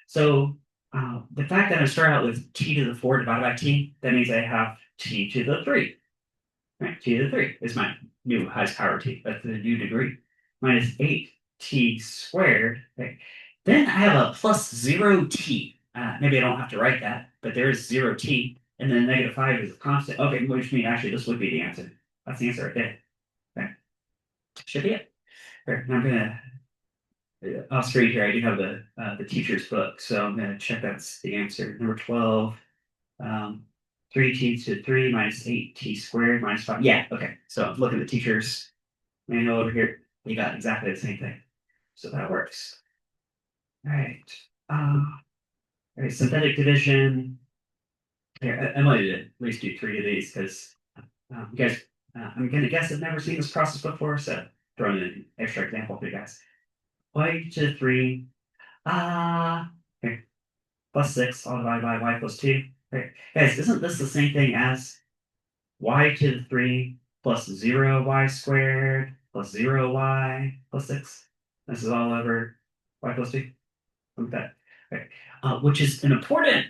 So the fact that I start out with t to the 4 divided by t, that means I have t to the 3. Right, t to the 3 is my new highest power t. That's the new degree. Minus 8t squared. Okay. Then I have a plus 0t. Maybe I don't have to write that, but there is 0t. And then -5 is a constant. Okay, which means actually this would be the answer. That's the answer right there. Okay. Should be it. Okay, now I'm going to, off screen here, I do have the teacher's book. So I'm going to check that's the answer. Number 12. 3t to 3 minus 8t squared minus 5. Yeah, okay. So look at the teacher's manual over here. You got exactly the same thing. So that works. All right. All right, synthetic division. Here, I might at least do 3 of these because you guys, I'm going to guess have never seen this process before. So throwing in an extra example for you guys. Y to the 3. Here, plus 6 all divided by y plus 2. Right. Guys, isn't this the same thing as y to the 3 plus 0y squared plus 0y plus 6? This is all over y plus 2. Like that. Okay. Which is an important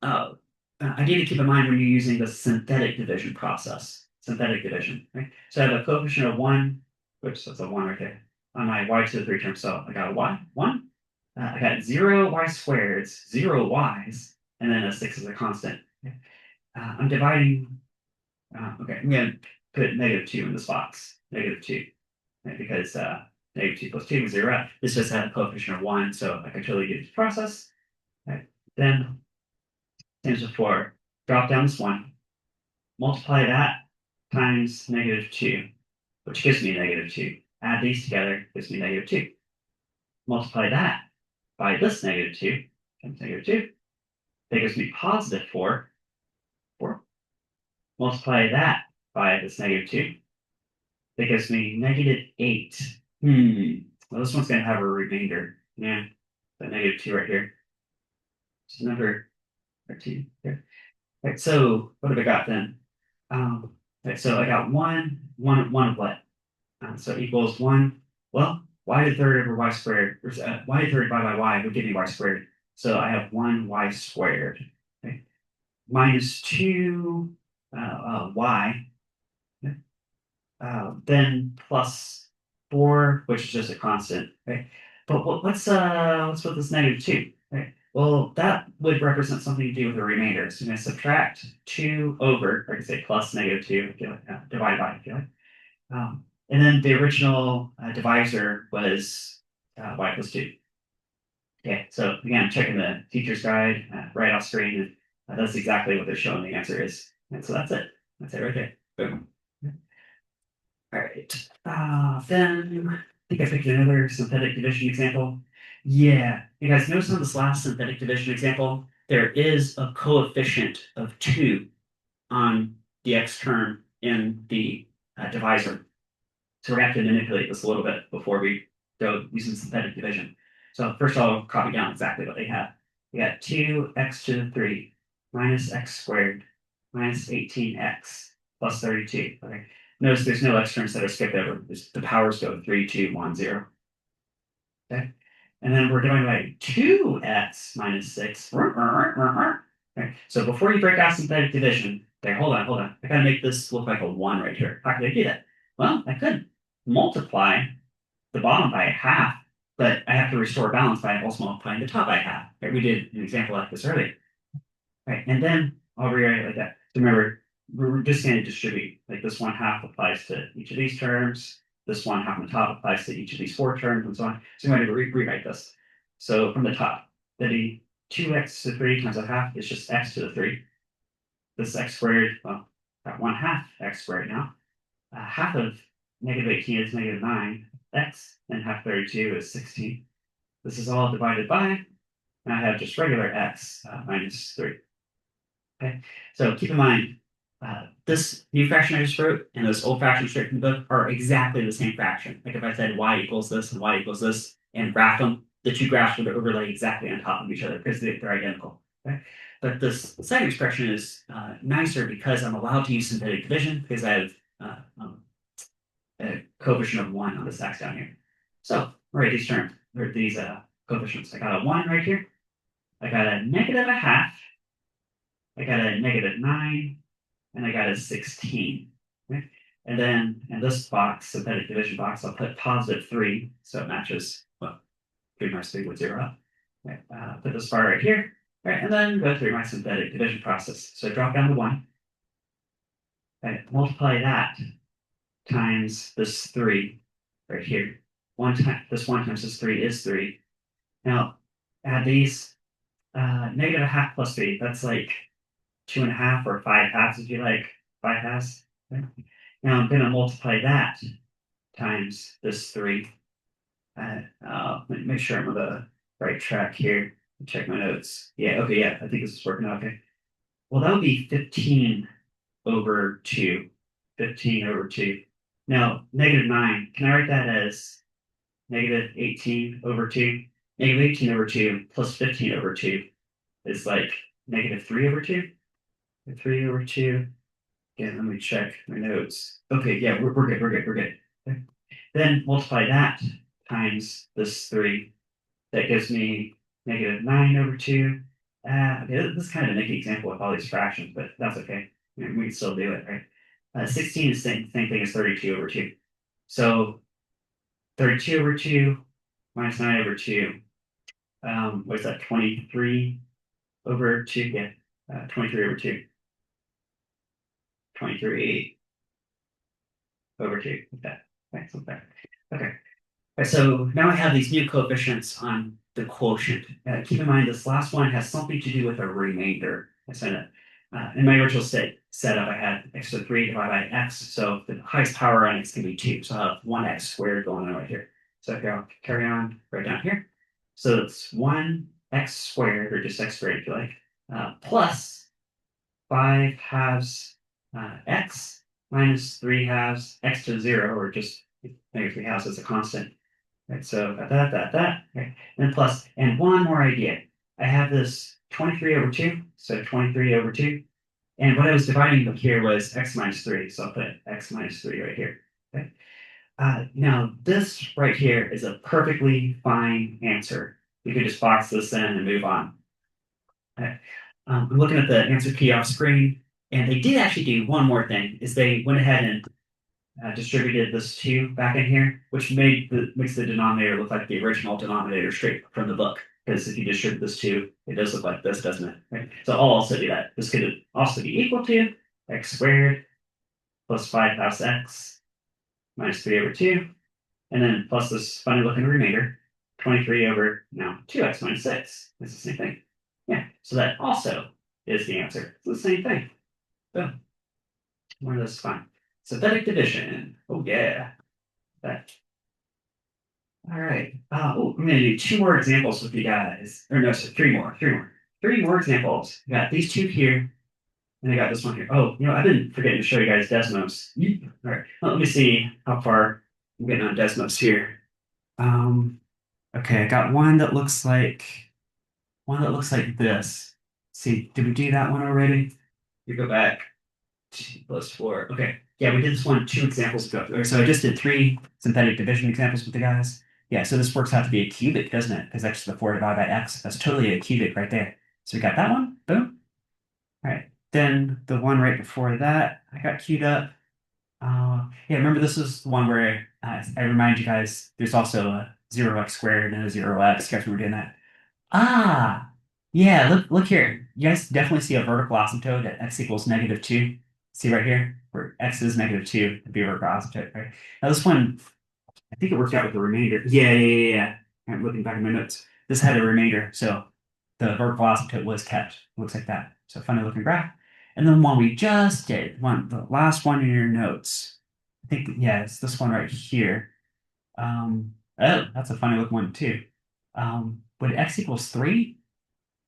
uh, idea to keep in mind when you're using the synthetic division process. Synthetic division. Right? So I have a coefficient of 1, which that's a 1 right there, on my y to the 3 term. So I got a y, 1. I got 0y squareds, 0 y's, and then a 6 is a constant. Okay. I'm dividing. Okay, I'm going to put -2 in this box. -2. Right, because -2 plus 2 is 0. This just had a coefficient of 1, so I can totally do this process. Right. Then, same as before, drop down this 1, multiply that times -2, which gives me -2. Add these together, gives me -2. Multiply that by this -2 times -2. That gives me +4. 4. Multiply that by this -2. That gives me -8. Well, this one's going to have a remainder. Yeah, the -2 right here. So number 13 here. Right, so what have I got then? Right, so I got 1 of what? So equals 1. Well, y to the third over y squared. Y to the third divided by y would give me y squared. So I have 1y squared. Okay. Minus 2 y. Okay. Then plus 4, which is just a constant. Right? But what's with this -2? Right? Well, that would represent something to do with the remainder. So I'm going to subtract 2 over, or I can say plus -2, if you like, divided by, if you like. And then the original divisor was y plus 2. Okay, so again, checking the teacher's guide right off screen, and that's exactly what they're showing the answer is. And so that's it. That's it right there. Boom. All right. Then I think I picked another synthetic division example. Yeah. You guys notice on this last synthetic division example, there is a coefficient of 2 on the x term in the divisor. So we're going to have to manipulate this a little bit before we go using synthetic division. So first I'll copy down exactly what they have. We got 2x to the 3 minus x squared minus 18x plus 32. Okay. Notice there's no x terms that are skipped over. The powers go 3, 2, 1, 0. Okay. And then we're dividing by 2x minus 6. Okay. So before you break out synthetic division, there, hold on. I gotta make this look like a 1 right here. How can I do that? Well, I could multiply the bottom by half, but I have to restore balance by also multiplying the top by half. Right? We did an example like this earlier. Right, and then I'll rewrite it like that. So remember, we're just going to distribute. Like this 1/2 applies to each of these terms. This 1/2 on the top applies to each of these 4 terms, and so on. So I'm going to rewrite this. So from the top, that'd be 2x to the 3 times 1/2 is just x to the 3. This x squared, well, got 1/2 x squared now. Half of negative 18 is negative 9, x, and half 32 is 16. This is all divided by, and I have just regular x minus 3. Okay, so keep in mind, this new fraction I just wrote and those old fractions straight from the book are exactly the same fraction. Like if I said y equals this and y equals this and graph them, the two graphs would overlay exactly on top of each other because they're identical. Okay? But this second expression is nicer because I'm allowed to use synthetic division because I have a coefficient of 1 on this x down here. So, write these terms, or these coefficients. I got a 1 right here. I got a negative a half. I got a negative 9, and I got a 16. Okay? And then in this box, synthetic division box, I'll put positive 3, so it matches, well, 3 minus 3 with 0. Okay? Put this bar right here, right? And then go through my synthetic division process. So drop down to 1, okay? Multiply that times this 3 right here. This 1 times this 3 is 3. Now, add these, negative a half plus 3, that's like 2.5 or 5 halves if you like, 5 halves. Okay? Now I'm going to multiply that times this 3. Make sure I'm on the right track here. Check my notes. Yeah, okay, yeah, I think this is working out okay. Well, that would be 15 over 2. 15 over 2. Now, negative 9, can I write that as negative 18 over 2? Negative 18 over 2 plus 15 over 2 is like negative 3 over 2. 3 over 2. Again, let me check my notes. Okay, yeah, we're good, we're good, we're good. Okay. Then multiply that times this 3. That gives me negative 9 over 2. Okay, this is kind of a nicky example with all these fractions, but that's okay. We can still do it, right? 16 is the same thing as 32 over 2. So 32 over 2 minus 9 over 2. What's that? 23 over 2? Yeah, 23 over 2. 23 over 2. Like that. Thanks, like that. Okay. So now I have these new coefficients on the quotient. Keep in mind this last one has something to do with a remainder. I said it. In my original setup, I had x to the 3 divided by x. So the highest power on x can be 2. So I'll have 1x squared going on right here. So if I'll carry on right down here. So it's 1x squared, or just x squared if you like, plus 5 halves x minus 3 halves x to the 0, or just negative 3 halves as a constant. Right, so got that. Okay. And then plus, and one more idea. I have this 23 over 2, so 23 over 2. And what I was dividing them here was x minus 3, so I'll put x minus 3 right here. Okay. Now, this right here is a perfectly fine answer. You could just box this in and move on. Okay. I'm looking at the answer key off screen, and they did actually do one more thing, is they went ahead and distributed this 2 back in here, which makes the denominator look like the original denominator straight from the book. Because if you distribute this 2, it does look like this, doesn't it? Right? So I'll also do that. This could also be equal to x squared plus 5 halves x minus 3 over 2. And then plus this funny looking remainder, 23 over now 2x minus 6. It's the same thing. Yeah, so that also is the answer. It's the same thing. Boom. One of those fun. Synthetic division. Oh yeah. That. All right. Oh, I'm gonna do 2 more examples with you guys. Or no, so 3 more. 3 more. 3 more examples. I got these 2 here, and I got this one here. Oh, I've been forgetting to show you guys Desmos. All right. Well, let me see how far I'm getting on Desmos here. Okay, I got one that looks like this. See, did we do that one already? You go back. 2 plus 4. Okay. Yeah, we did this one 2 examples ago. Or so I just did 3 synthetic division examples with the guys. Yeah, so this works out to be a cubic, doesn't it? Because x to the 4 divided by x. That's totally a cubic right there. So we got that one. Boom. All right. Then the one right before that, I got queued up. Yeah, remember this is the one where I remind you guys there's also a 0x squared and a 0x. You guys remember doing that? Ah, yeah, look here. You guys definitely see a vertical asymptote at x equals -2. See right here, where x is -2, it'd be a vertical asymptote, right? Now this one, I think it worked out with the remainder. Yeah. I'm looking back at my notes. This had a remainder, so the vertical asymptote was kept. Looks like that. So funny looking graph. And then the one we just did, the last one in your notes. think, yeah, it's this one right here. Oh, that's a funny looking one too. Would x equals 3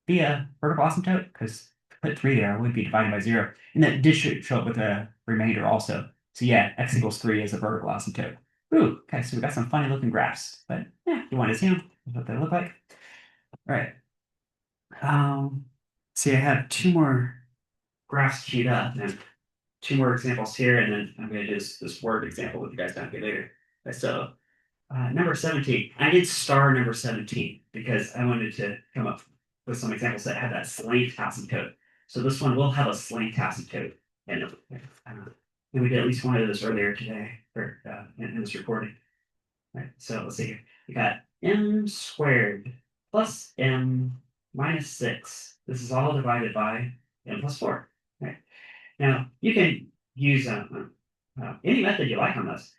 be a vertical asymptote? Because to put 3 there, it would be divided by 0. And that did show up with a remainder also. So yeah, x equals 3 is a vertical asymptote. Ooh, okay, so we got some funny looking graphs. But yeah, you want to see them, what they look like. All right. See, I have two more graphs queued up and two more examples here, and then I'm going to do this word example with you guys down here later. So number 17. I did star number 17 because I wanted to come up with some examples that have that slant asymptote. So this one will have a slant asymptote. And and we did at least one of those earlier today or in this recording. All right, so let's see here. We got m squared plus m minus 6. This is all divided by m plus 4. Right? Now, you can use any method you like on this.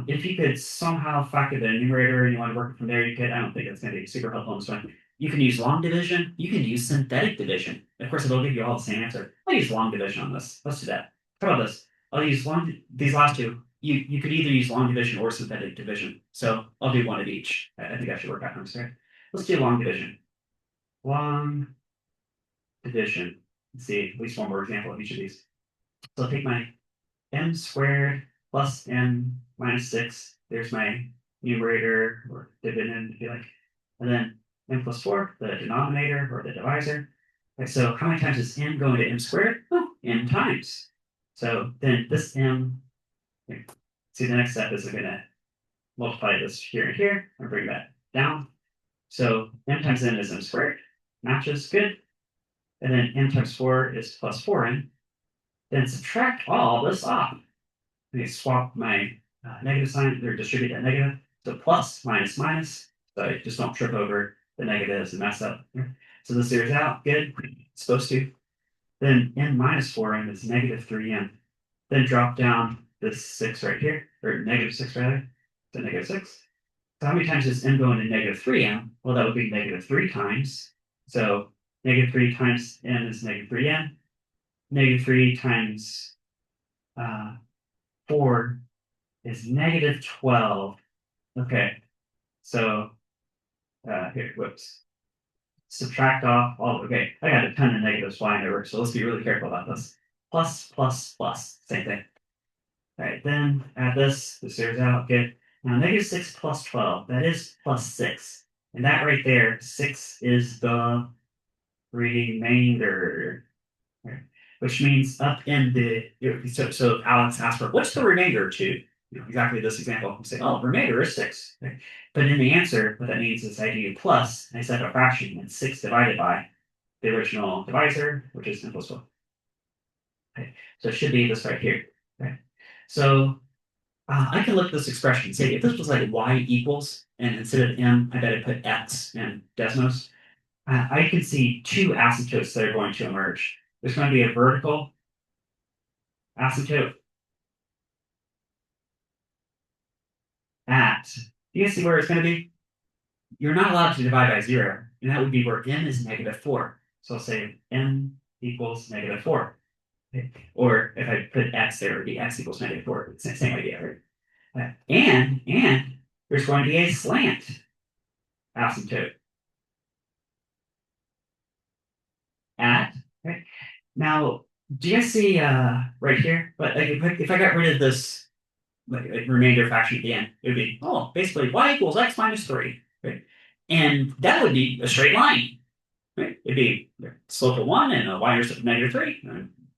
If you could somehow factor the numerator and you want to work it from there, you could. I don't think it's going to be super helpful in this one. You can use long division. You can use synthetic division. Of course, it'll give you all the same answer. I'll use long division on this. Let's do that. How about this? I'll use these last two. You could either use long division or synthetic division. So I'll do one of each. I think I should work out from here. Let's do long division. Long division. Let's see at least one more example of each of these. So I'll take my m squared plus m minus 6. There's my numerator or dividend, if you like. And then m plus 4, the denominator or the divisor. Right, so how many times is m going to m squared? Oh, m times. So then this m, see the next step is I'm going to multiply this here and here and bring that down. So m times n is m squared. Matches, good. And then m times 4 is plus 4n. Then subtract all this off. Let me swap my negative sign or distribute that negative. So plus minus minus. So I just don't trip over the negatives and mess up. So this zeroes out. Good. It's supposed to. Then n minus 4n is negative 3n. Then drop down this 6 right here, or negative 6 rather, to negative 6. So how many times is n going to negative 3n? Well, that would be negative 3 times. So negative 3 times n is negative 3n. Negative 3 times 4 is negative 12. Okay, so here, whoops. Subtract off all, okay, I got a ton of negatives flying over, so let's be really careful about this. Plus, plus, plus, same thing. All right, then add this zeroes out, good. Now negative 6 plus 12, that is plus 6. And that right there, 6 is the remainder. Right? Which means up in the, so Alex asked for, what's the remainder to? Exactly this example. You say, oh, remainder is 6. Right? But in the answer, what that means is I do plus, and I set a fraction, and 6 divided by the original divisor, which is n plus 1. Okay. So it should be this right here. Right? So I can look at this expression and say, if this was like y equals, and instead of m, I bet I put x and Desmos, I can see two asymptotes that are going to emerge. There's going to be a vertical asymptote at, you can see where it's going to be? You're not allowed to divide by 0, and that would be where n is negative 4. So I'll say n equals negative 4. Okay. Or if I put x there, it would be x equals negative 4. It's the same idea, right? And there's going to be a slant asymptote at, right? Now, do you see right here? But like, if I got rid of this like remainder fraction at the end, it would be, oh, basically y equals x minus 3, right? And that would be a straight line, right? It'd be slope of 1 and a y-intercept of negative 3.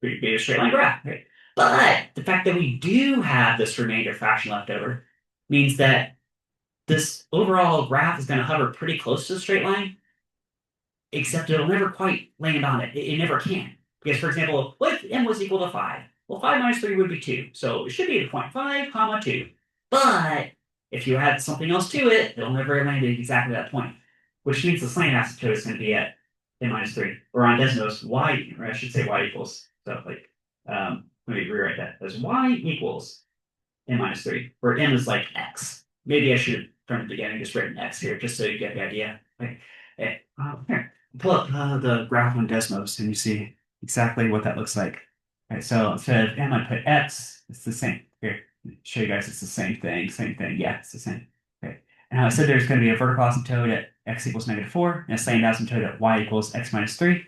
It'd be a straight line graph, right? But the fact that we do have this remainder fraction left over means that this overall graph is going to hover pretty close to the straight line, except it'll never quite land on it. It never can. Because, for example, what if n was equal to 5? Well, 5 minus 3 would be 2. So it should be 0.5, comma 2. But if you add something else to it, it'll never land at exactly that point. Which means the slant asymptote is going to be at n minus 3. Or on Desmos, y, or I should say y equals. So, like, let me rewrite that as y equals n minus 3, where n is like x. Maybe I should, from the beginning, just written x here, just so you get the idea. Like, here, pull up the graph on Desmos, and you see exactly what that looks like. All right, so instead of m, I put x. It's the same here. show you guys it's the same thing, same thing. Yeah, it's the same. Okay. And I said there's going to be a vertical asymptote at x equals -4 and a slant asymptote at y equals x minus 3.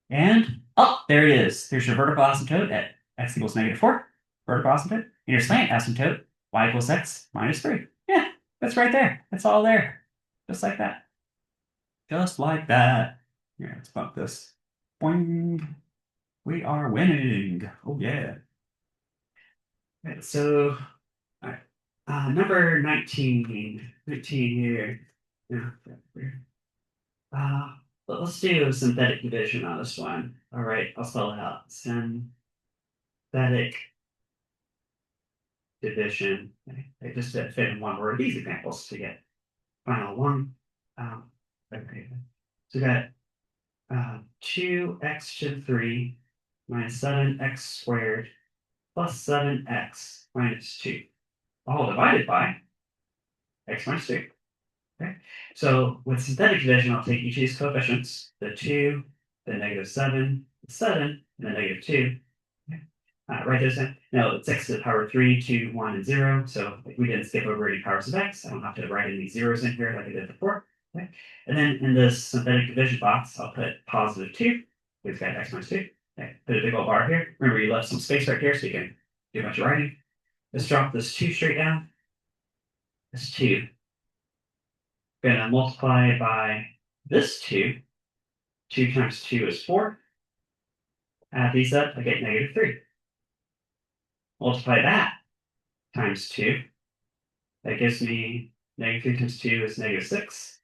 And, oh, there it is. There's your vertical asymptote at x equals -4, vertical asymptote, and your slant asymptote, y equals x minus 3. Yeah, that's right there. That's all there. Just like that. Just like that. Yeah, let's bump this. Boing. We are winning. Oh, yeah. Okay, so, all right. Number 19. 19 here. Yeah, uh, let's do synthetic division on this one. All right, I'll spell it out. Synthetic division. Okay, just to fit in one word. These examples to get final one. Okay. So we got 2x to the 3 minus 7x squared plus 7x minus 2, all divided by x minus 2. Okay. So with synthetic division, I'll take each of these coefficients, the 2, the -7, the 7, and the -2. Okay. Write those in. Now it's x to the power 3, 2, 1, and 0. So we didn't skip over any powers of x. I don't have to write any zeros in here like I did before. Okay. And then in this synthetic division box, I'll put +2. We've got x minus 2. Okay. Put a big old bar here. Remember, you left some space right here so you can do a bunch of writing. Let's drop this 2 straight down. This 2. Going to multiply by this 2. 2 times 2 is 4. Add these up, I get -3. Multiply that times 2. That gives me -3 times 2 is -6.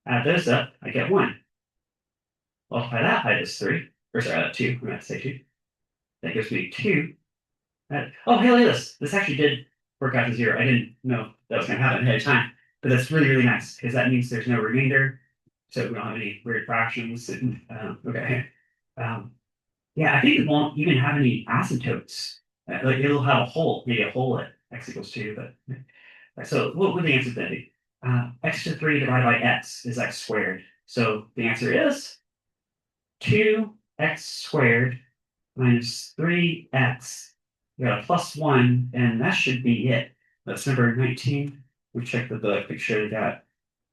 Add those up, I get 1. Multiply that by this 3. Or sorry, 2. I'm going to say 2. That gives me 2. Oh, hey, look at this. This actually did work out to 0. I didn't know that was going to happen ahead of time. But that's really, really nice because that means there's no remainder. So we don't have any weird fractions. Okay. Yeah, I think it won't even have any asymptotes. Like it'll have a hole, maybe a hole at x equals 2. But so what would the answer be? X to 3 divided by x is x squared. So the answer is 2x squared minus 3x. We got a +1, and that should be it. That's number 19. We checked the book, make sure we got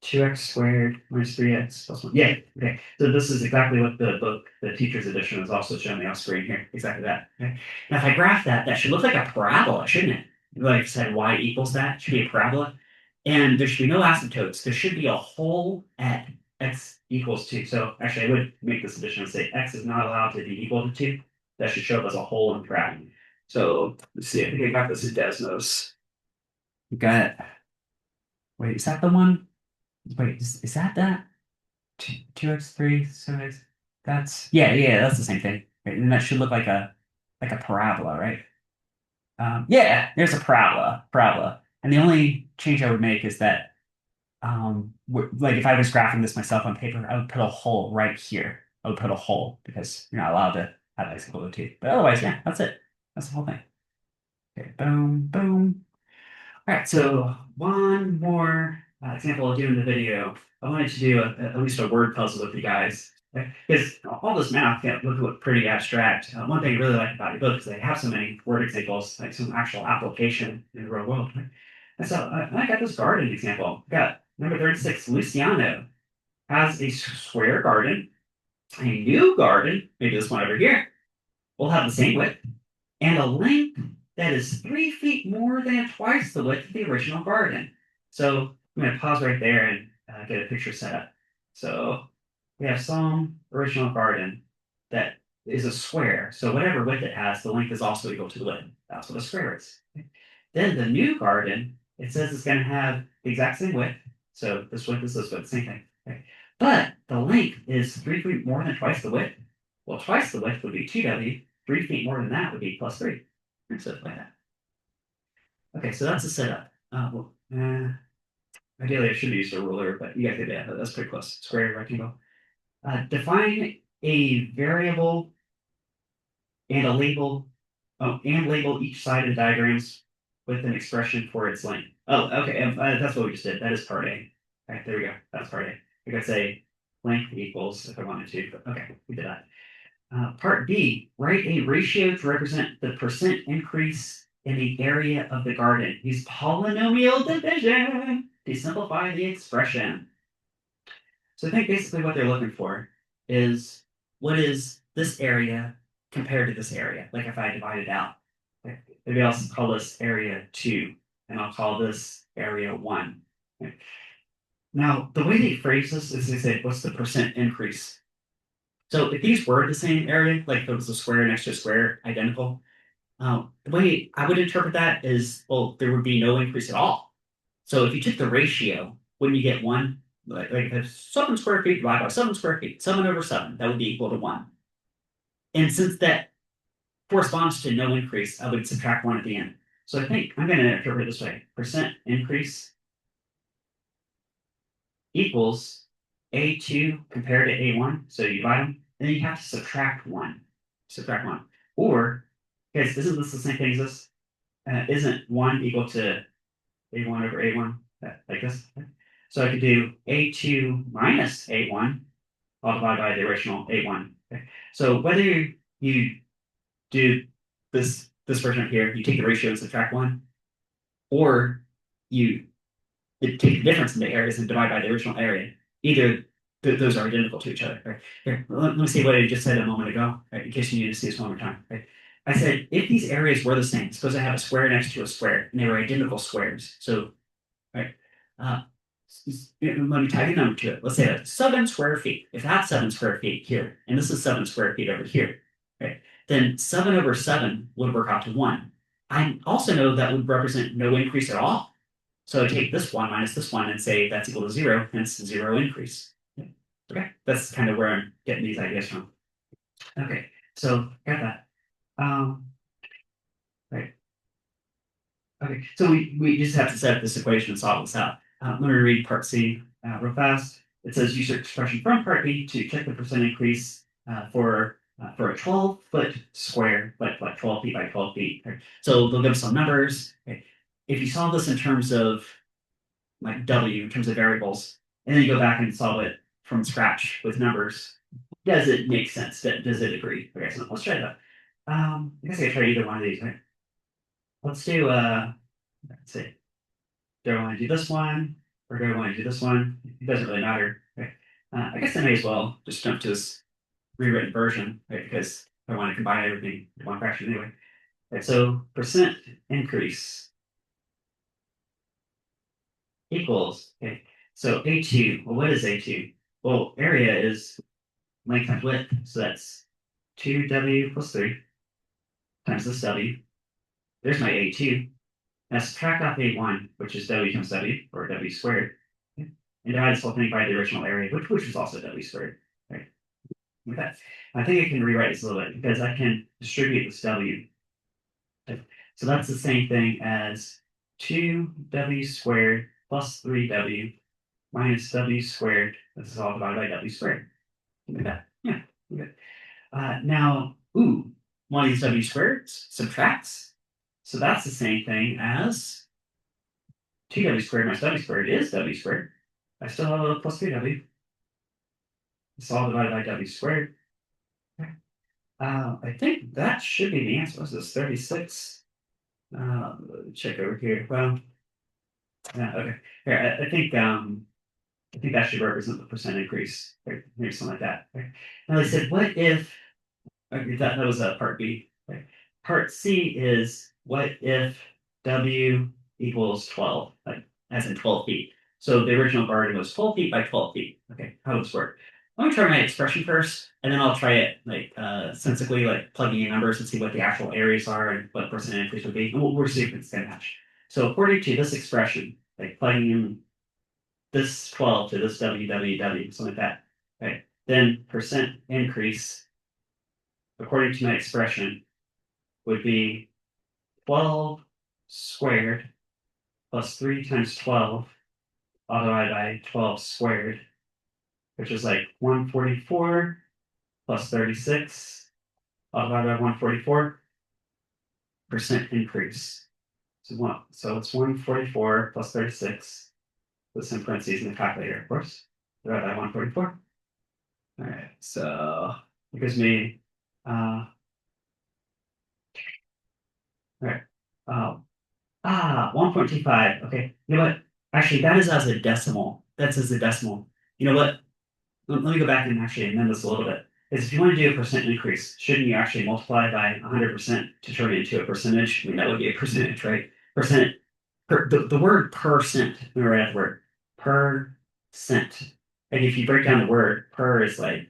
2x squared minus 3x plus 1. Yeah, okay. So this is exactly what the book, the teacher's edition, is also showing me on screen here. Exactly that. Okay. Now, if I graph that, that should look like a parabola, shouldn't it? Like I said, y equals that. It should be a parabola. And there should be no asymptotes. There should be a hole at x equals 2. So actually, I would make this addition and say x is not allowed to be equal to 2. That should show up as a hole in the graph. So let's see. I think I got this in Desmos. We got. Wait, is that the one? Wait, is that? 2x3, 7x. That's yeah, that's the same thing. Right? And that should look like a parabola, right? Yeah, there's a parabola. And the only change I would make is that like if I was graphing this myself on paper, I would put a hole right here. I would put a hole because you're not allowed to have x equal to 2. But otherwise, yeah, that's it. That's the whole thing. Okay, boom, boom. All right, so one more example I'll do in the video. I wanted to do at least a word puzzle with you guys. Because all this math can look pretty abstract. One thing I really like about your book is they have so many word examples, like some actual application in the real world. Right? And so I got this garden example. I got number 36, Luciano has a square garden. A new garden, maybe this one over here, will have the same width and a length that is 3 feet more than twice the width of the original garden. So I'm going to pause right there and get a picture set up. So we have some original garden that is a square. So whatever width it has, the length is also equal to the width. That's what a square is. Then the new garden, it says it's going to have the exact same width. So this width is this width, same thing. Okay? But the length is 3 feet more than twice the width. Well, twice the width would be 2w. 3 feet more than that would be +3. And so like that. Okay, so that's the setup. Ideally, I should have used a ruler, but you guys did that. That's pretty close. Square, rectangle. Define a variable and and label each side of the diagrams with an expression for its length. Oh, okay. That's what we just did. That is part A. All right, there we go. That's part A. We could say length equals if I wanted to, but okay, we did that. Part B, write a ratio to represent the percent increase in the area of the garden. Use polynomial division to simplify the expression. So I think basically what they're looking for is what is this area compared to this area? Like if I divide it out. Maybe I'll call this area 2, and I'll call this area 1. Now, the way they phrase this is they say, what's the percent increase? So if these were the same area, like if it was a square next to a square, identical, the way I would interpret that is, well, there would be no increase at all. So if you took the ratio, wouldn't you get 1? Like if 7 square feet divided by 7 square feet, 7 over 7, that would be equal to 1. And since that corresponds to no increase, I would subtract 1 at the end. So I think I'm going to interpret it this way. Percent increase equals A2 compared to A1. So you divide them, and then you have to subtract 1. Subtract 1. Or, guys, isn't this the same thing as this? Isn't 1 equal to A1 over A1? Like this? So I could do A2 minus A1, all divided by the original A1. Okay. So whether you do this version up here, you take the ratio and subtract 1, or you take the difference in the areas and divide by the original area. Either those are identical to each other. Right? Here, let me see what I just said a moment ago, right? In case you need to see this one more time. Right? I said if these areas were the same, suppose I have a square next to a square, and they were identical squares. So, right, let me tag a number to it. Let's say that's 7 square feet. If that's 7 square feet here, and this is 7 square feet over here, right? Then 7 over 7 would work out to 1. I also know that would represent no increase at all. So I take this 1 minus this 1 and say that's equal to 0, hence 0 increase. Okay, that's kind of where I'm getting these ideas from. Okay, so got that. Right. Okay, so we just have to set up this equation and solve this out. Let me read part C real fast. It says use your expression from part B to check the percent increase for a 12-foot square, like 12 feet by 12 feet. Right? So they'll give us some numbers. Okay. If you solve this in terms of like W, in terms of variables, and then you go back and solve it from scratch with numbers, does it make sense? Does it agree? Okay, so let's try that. I guess I could try either one of these, right? Let's do let's see. Do I want to do this one or do I want to do this one? It doesn't really matter. Right? I guess I may as well just jump to this rewritten version, right? Because I want to combine everything in one fraction anyway. Right, so percent increase equals, okay. So A2, well, what is A2? Well, area is length times width, so that's 2W plus 3 times this W. There's my A2. Now subtract off A1, which is W times W, or W squared, and divide this whole thing by the original area, which is also W squared, right? With that, I think I can rewrite this a little bit because I can distribute this W. So that's the same thing as 2W squared plus 3W minus W squared. This is all divided by W squared. Like that. Yeah. Okay. Now, one of these W squared subtracts. So that's the same thing as 2W squared minus W squared is W squared. I still have a plus 3W. It's all divided by W squared. Okay. I think that should be the answer. What's this? 36. Check over here. Well, okay. Here, I think that should represent the percent increase, right? Maybe something like that. Right? Now they said, what if okay, that was part B. Right? Part C is what if W equals 12, like as in 12 feet. So the original garden was 12 feet by 12 feet. Okay, how does this work? Let me try my expression first, and then I'll try it like sensibly, like plugging in numbers and see what the actual areas are and what percent increase would be. And we'll see if it's going to match. So according to this expression, like plugging in this 12 to this WWW, something like that. Okay. Then percent increase, according to my expression, would be 12 squared plus 3 times 12 all divided by 12 squared, which is like 144 plus 36 all divided by 144 percent increase. So it's 144 plus 36 with some parentheses in the calculator, of course, divided by 144. All right, so it gives me, all right. Oh, 1.25. Okay. You know what? Actually, that is as a decimal. That's as a decimal. You know what? Let me go back and actually amend this a little bit. Is if you want to do a percent increase, shouldn't you actually multiply by 100% to turn it into a percentage? I mean, that would be a percentage, right? Percent, the word percent, remember that word, per cent. And if you break down the word, per is like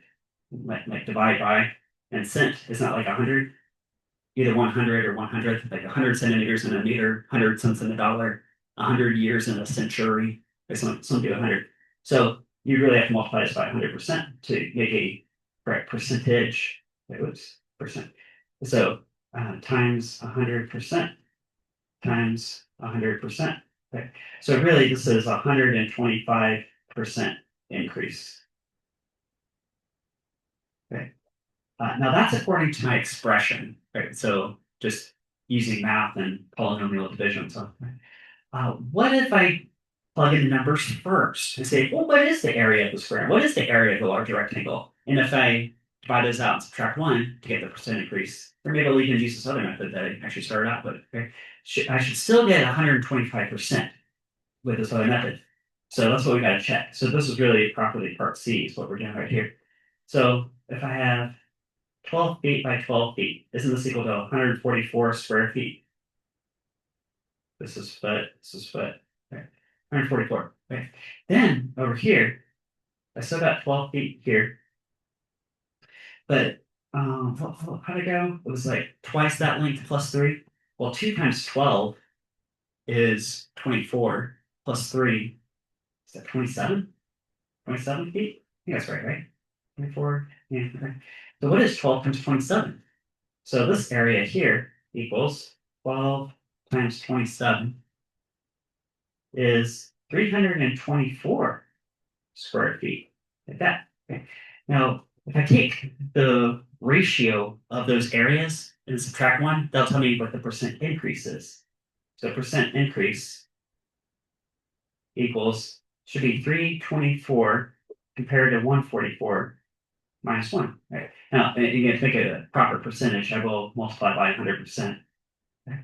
divide by, and cent is not like 100, either 100 or 100th, like 100 centimeters in a meter, 100 cents in a dollar, 100 years in a century, or some do 100. So you really have to multiply this by 100% to make a correct percentage. It was percent. So times 100% times 100%. Okay. So really, this is 125% increase. Okay. Now that's according to my expression, right? So just using math and polynomial division. So, what if I plug in the numbers first and say, well, what is the area of the square? What is the area of the larger rectangle? And if I divide those out and subtract one to get the percent increase, or maybe I'll even use this other method that I actually started out with. Okay? I should still get 125% with this other method. So that's what we got to check. So this is really properly part C is what we're doing right here. So if I have 12 feet by 12 feet. Isn't this equal to 144 square feet? This is foot, this is foot. Okay. 144. Okay. Then over here, I still got 12 feet here, but how'd it go? It was like twice that length plus three. Well, 2 times 12 is 24 plus three. Is that 27? 27 feet? I think that's right? 24. Yeah. Okay. So what is 12 times 27? So this area here equals 12 times 27 is 324 square feet. Like that. Okay. Now, if I take the ratio of those areas and subtract one, that'll tell me what the percent increase is. So percent increase equals, should be 324 compared to 144 minus 1. Right? Now, again, to make it a proper percentage, I will multiply by 100%. Okay.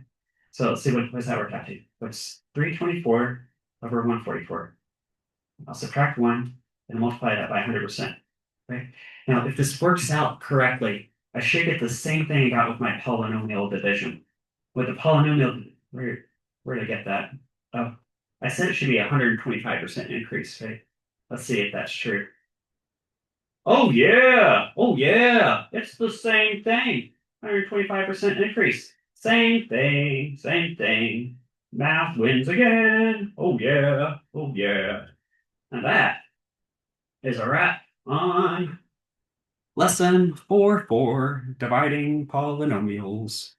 So let's see what does that work out to. What's 324 over 144? I'll subtract 1 and multiply that by 100%. Okay. Now, if this works out correctly, I should get the same thing I got with my polynomial division. With the polynomial, where did I get that? Oh, I said it should be a 125% increase, right? Let's see if that's true. Oh yeah. Oh yeah. It's the same thing. 125% increase. Same thing. Same thing. Math wins again. Oh yeah. Oh yeah. And that is a wrap on lesson 4 for dividing polynomials.